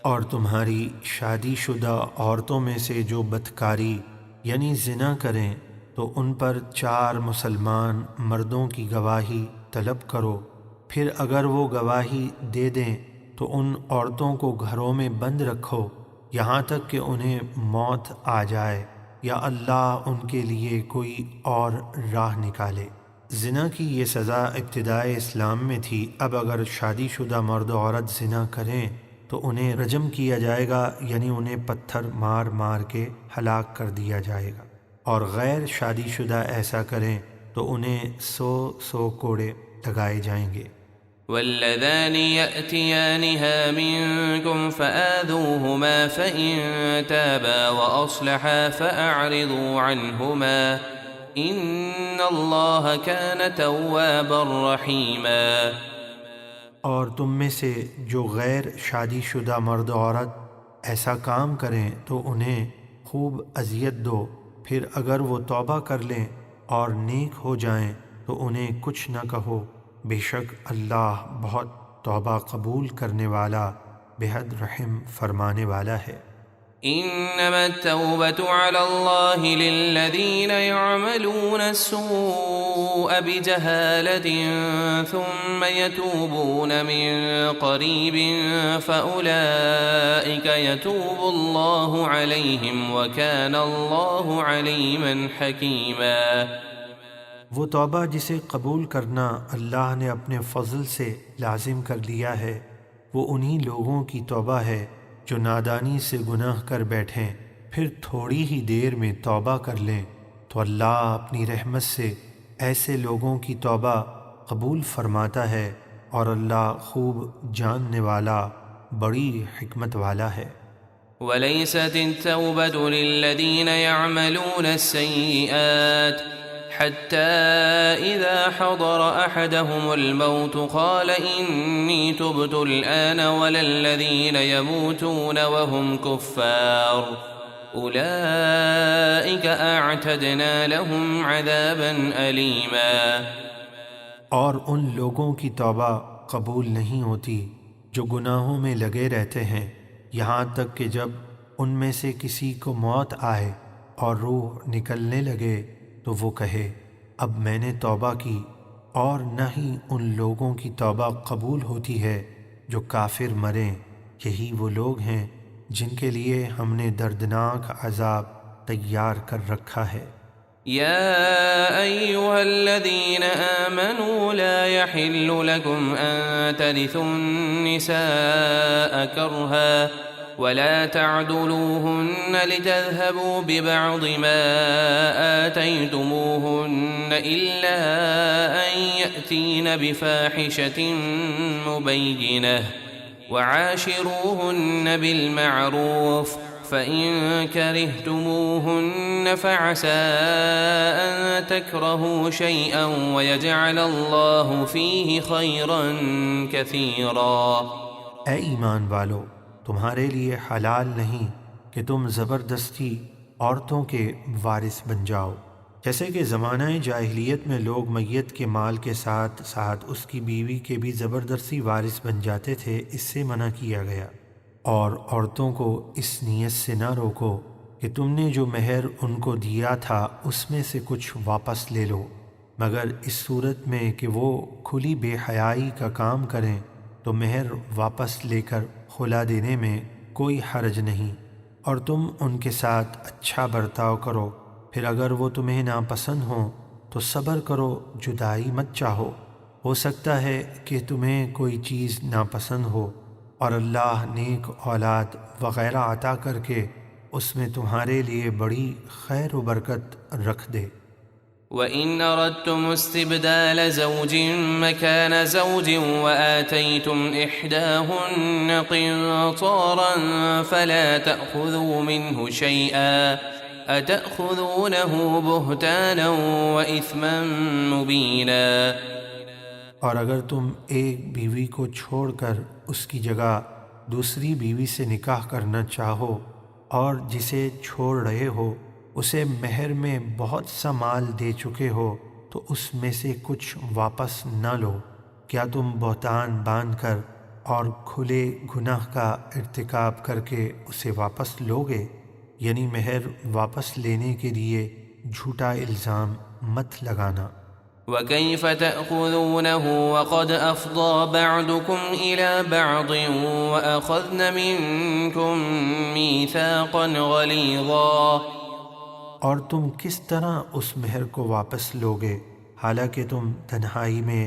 اور تمہاری شادی شدہ عورتوں میں سے جو بدکاری یعنی زنا کریں تو ان پر 4 مسلمان مردوں کی گواہی طلب کرو، پھر اگر وہ گواہی دے دیں تو ان عورتوں کو گھروں میں بند رکھو یہاں تک کہ انہیں موت آ جائے یا اللہ ان کے لیے کوئی اور راہ نکالے۔ زنا کی یہ سزا ابتدائے اسلام میں تھی، اب اگر شادی شدہ مرد و عورت زنا کریں تو انہیں رجم کیا جائے گا، یعنی انہیں پتھر مار مار کے ہلاک کر دیا جائے گا، اور غیر شادی شدہ ایسا کریں تو انہیں 100 کوڑے لگائے جائیں گے۔ واللذان يأتيانها منكم فآذوهما فإن تابا وأصلحا فأعرضوا عنهما إن الله كان توابا رحيما۔ اور تم میں سے جو غیر شادی شدہ مرد و عورت ایسا کام کریں تو انہیں خوب اذیت دو، پھر اگر وہ توبہ کر لیں اور نیک ہو جائیں تو انہیں کچھ نہ کہو، بے شک اللہ بہت توبہ قبول کرنے والا، بے حد رحم فرمانے والا ہے۔ إنما التوبة على الله للذين يعملون السوء بجهالة ثم يتوبون من قريب فأولئك يتوب الله عليهم وكان الله عليما حكيما۔ وہ توبہ جسے قبول کرنا اللہ نے اپنے فضل سے لازم کر لیا ہے، وہ انہی لوگوں کی توبہ ہے جو نادانی سے گناہ کر بیٹھیں، پھر تھوڑی ہی دیر میں توبہ کر لیں تو اللہ اپنی رحمت سے ایسے لوگوں کی توبہ قبول فرماتا ہے، اور اللہ خوب جاننے والا، بڑی حکمت والا ہے۔ وليست التوبة للذين يعملون السيئات حتى إذا حضر أحدهم الموت قال إني تبت الآن ولا الذين يموتون وهم كفار أولئك أعتدنا لهم عذابا أليما۔ اور ان لوگوں کی توبہ قبول نہیں ہوتی جو گناہوں میں لگے رہتے ہیں یہاں تک کہ جب ان میں سے کسی کو موت آئے اور روح نکلنے لگے تو وہ کہے اب میں نے توبہ کی، اور نہ ہی ان لوگوں کی توبہ قبول ہوتی ہے جو کافر مریں۔ یہی وہ لوگ ہیں جن کے لیے ہم نے دردناک عذاب تیار کر رکھا ہے۔ يا أيها الذين آمنوا لا يحل لكم أن ترثوا النساء كرها ولا تعدلوهن لتذهبوا ببعض ما آتيتموهن إلا أن يأتين بفاحشة مبينة وعاشروهن بالمعروف فإن كرهتموهن فعسى أن تكرهوا شيئا ويجعل الله فيه خيرا كثيرا۔ اے ایمان والو، تمہارے لیے حلال نہیں کہ تم زبردستی عورتوں کے وارث بن جاؤ، جیسے کہ زمانہ جاہلیت میں لوگ میت کے مال کے ساتھ ساتھ اس کی بیوی کے بھی زبردستی وارث بن جاتے تھے، اس سے منع کیا گیا۔ اور عورتوں کو اس نیت سے نہ روکو کہ تم نے جو مہر ان کو دیا تھا اس میں سے کچھ واپس لے لو، مگر اس صورت میں کہ وہ کھلی بے حیائی کا کام کریں تو مہر واپس لے کر خلا دینے میں کوئی حرج نہیں، اور تم ان کے ساتھ اچھا برتاؤ کرو، پھر اگر وہ تمہیں ناپسند ہوں تو صبر کرو، جدائی مت چاہو، ہو سکتا ہے کہ تمہیں کوئی چیز ناپسند ہو اور اللہ نیک اولاد وغیرہ عطا کر کے اس میں تمہارے لیے بڑی خیر و برکت رکھ دے۔ وَإِنْ أَرَدْتُمُ اسْتِبْدَالَ زَوْجٍ مَكَانَ زَوْجٍ وَآتَيْتُمْ إِحْدَاهُنَّ قِنطَارًا فَلَا تَأْخُذُوا مِنْهُ شَيْئًا أَتَأْخُذُونَهُ بُهْتَانًا وَإِثْمًا مُبِينًا۔ اور اگر تم ایک بیوی کو چھوڑ کر اس کی جگہ دوسری بیوی سے نکاح کرنا چاہو اور جسے چھوڑ رہے ہو اسے مہر میں بہت سا مال دے چکے ہو تو اس میں سے کچھ واپس نہ لو، کیا تم بہتان باندھ کر اور کھلے گناہ کا ارتکاب کر کے اسے واپس لوگے؟ یعنی مہر واپس لینے کے لیے جھوٹا الزام مت لگانا۔ وَكَيْفَ تَأْخُذُونَهُ وَقَدْ أَفْضَىٰ بَعْضُكُمْ إِلَىٰ بَعْضٍ وَأَخَذْنَ مِنكُم مِّيثَاقًا غَلِيظًا۔ اور تم کس طرح اس مہر کو واپس لوگے حالانکہ تم تنہائی میں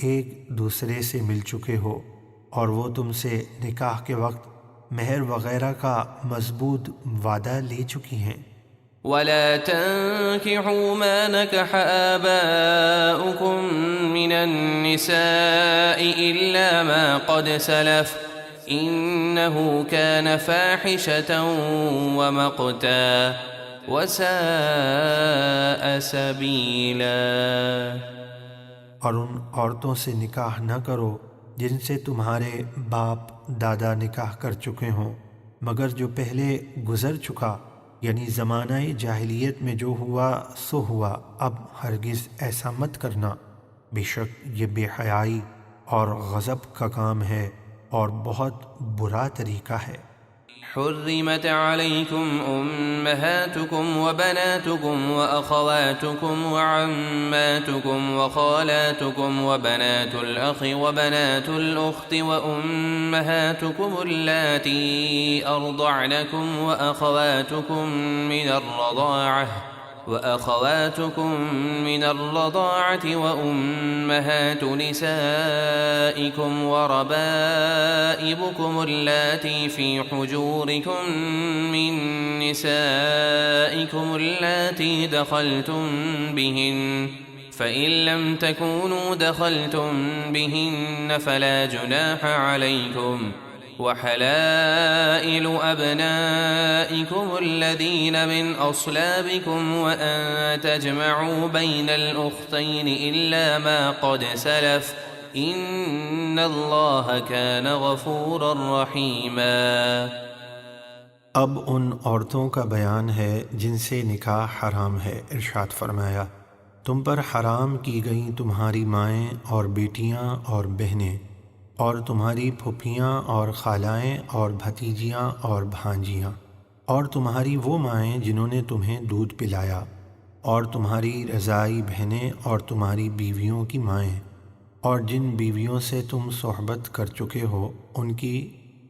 ایک دوسرے سے مل چکے ہو، اور وہ تم سے نکاح کے وقت مہر وغیرہ کا مضبوط وعدہ لے چکی ہیں۔ وَلَا تَنكِحُوا مَا نَكَحَ آبَاؤُكُم مِّنَ النِّسَاءِ إِلَّا مَا قَدْ سَلَفَ إِنَّهُ كَانَ فَاحِشَةً وَمَقْتًا وَسَاءَ سَبِيلًا۔ اور ان عورتوں سے نکاح نہ کرو جن سے تمہارے باپ دادا نکاح کر چکے ہوں، مگر جو پہلے گزر چکا، یعنی زمانہ جاہلیت میں جو ہوا سو ہوا، اب ہرگز ایسا مت کرنا، بے شک یہ بے حیائی اور غضب کا کام ہے اور بہت برا طریقہ ہے۔ حرمت عليكم أمهاتكم وبناتكم وأخواتكم وعماتكم وخالاتكم وبنات الأخ وبنات الأخت وأمهاتكم اللاتي أرضعنكم وأخواتكم من الرضاعة وأمهات نسائكم وربائبكم اللاتي في حجوركم من نسائكم اللاتي دخلتم بهن، فإن لم تكونوا دخلتم بهن فلا جناح عليكم، وحلائل أبنائكم الذين من أصلابكم وأن تجمعوا بين الأختين إلا ما قد سلف إن الله كان غفورا رحيما۔ اب ان عورتوں کا بیان ہے جن سے نکاح حرام ہے۔ ارشاد فرمایا، تم پر حرام کی گئیں تمہاری مائیں اور بیٹیاں اور بہنیں اور تمہاری پھوپھیاں اور خالائیں اور بھتیجیاں اور بھانجیاں اور تمہاری وہ مائیں جنہوں نے تمہیں دودھ پلایا اور تمہاری رضائی بہنیں اور تمہاری بیویوں کی مائیں اور جن بیویوں سے تم صحبت کر چکے ہو ان کی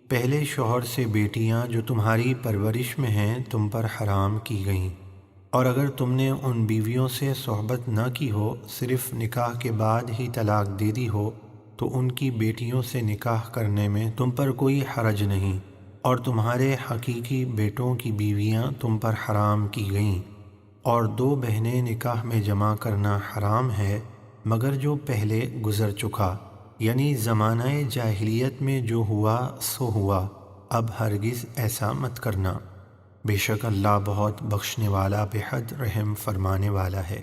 پہلے شوہر سے بیٹیاں جو تمہاری پرورش میں ہیں تم پر حرام کی گئیں، اور اگر تم نے ان بیویوں سے صحبت نہ کی ہو، صرف نکاح کے بعد ہی طلاق دے دی ہو، تو ان کی بیٹیوں سے نکاح کرنے میں تم پر کوئی حرج نہیں، اور تمہارے حقیقی بیٹوں کی بیویاں تم پر حرام کی گئیں، اور 2 بہنیں نکاح میں جمع کرنا حرام ہے مگر جو پہلے گزر چکا، یعنی زمانہ جاہلیت میں جو ہوا سو ہوا، اب ہرگز ایسا مت کرنا، بے شک اللہ بہت بخشنے والا بے حد رحم فرمانے والا ہے۔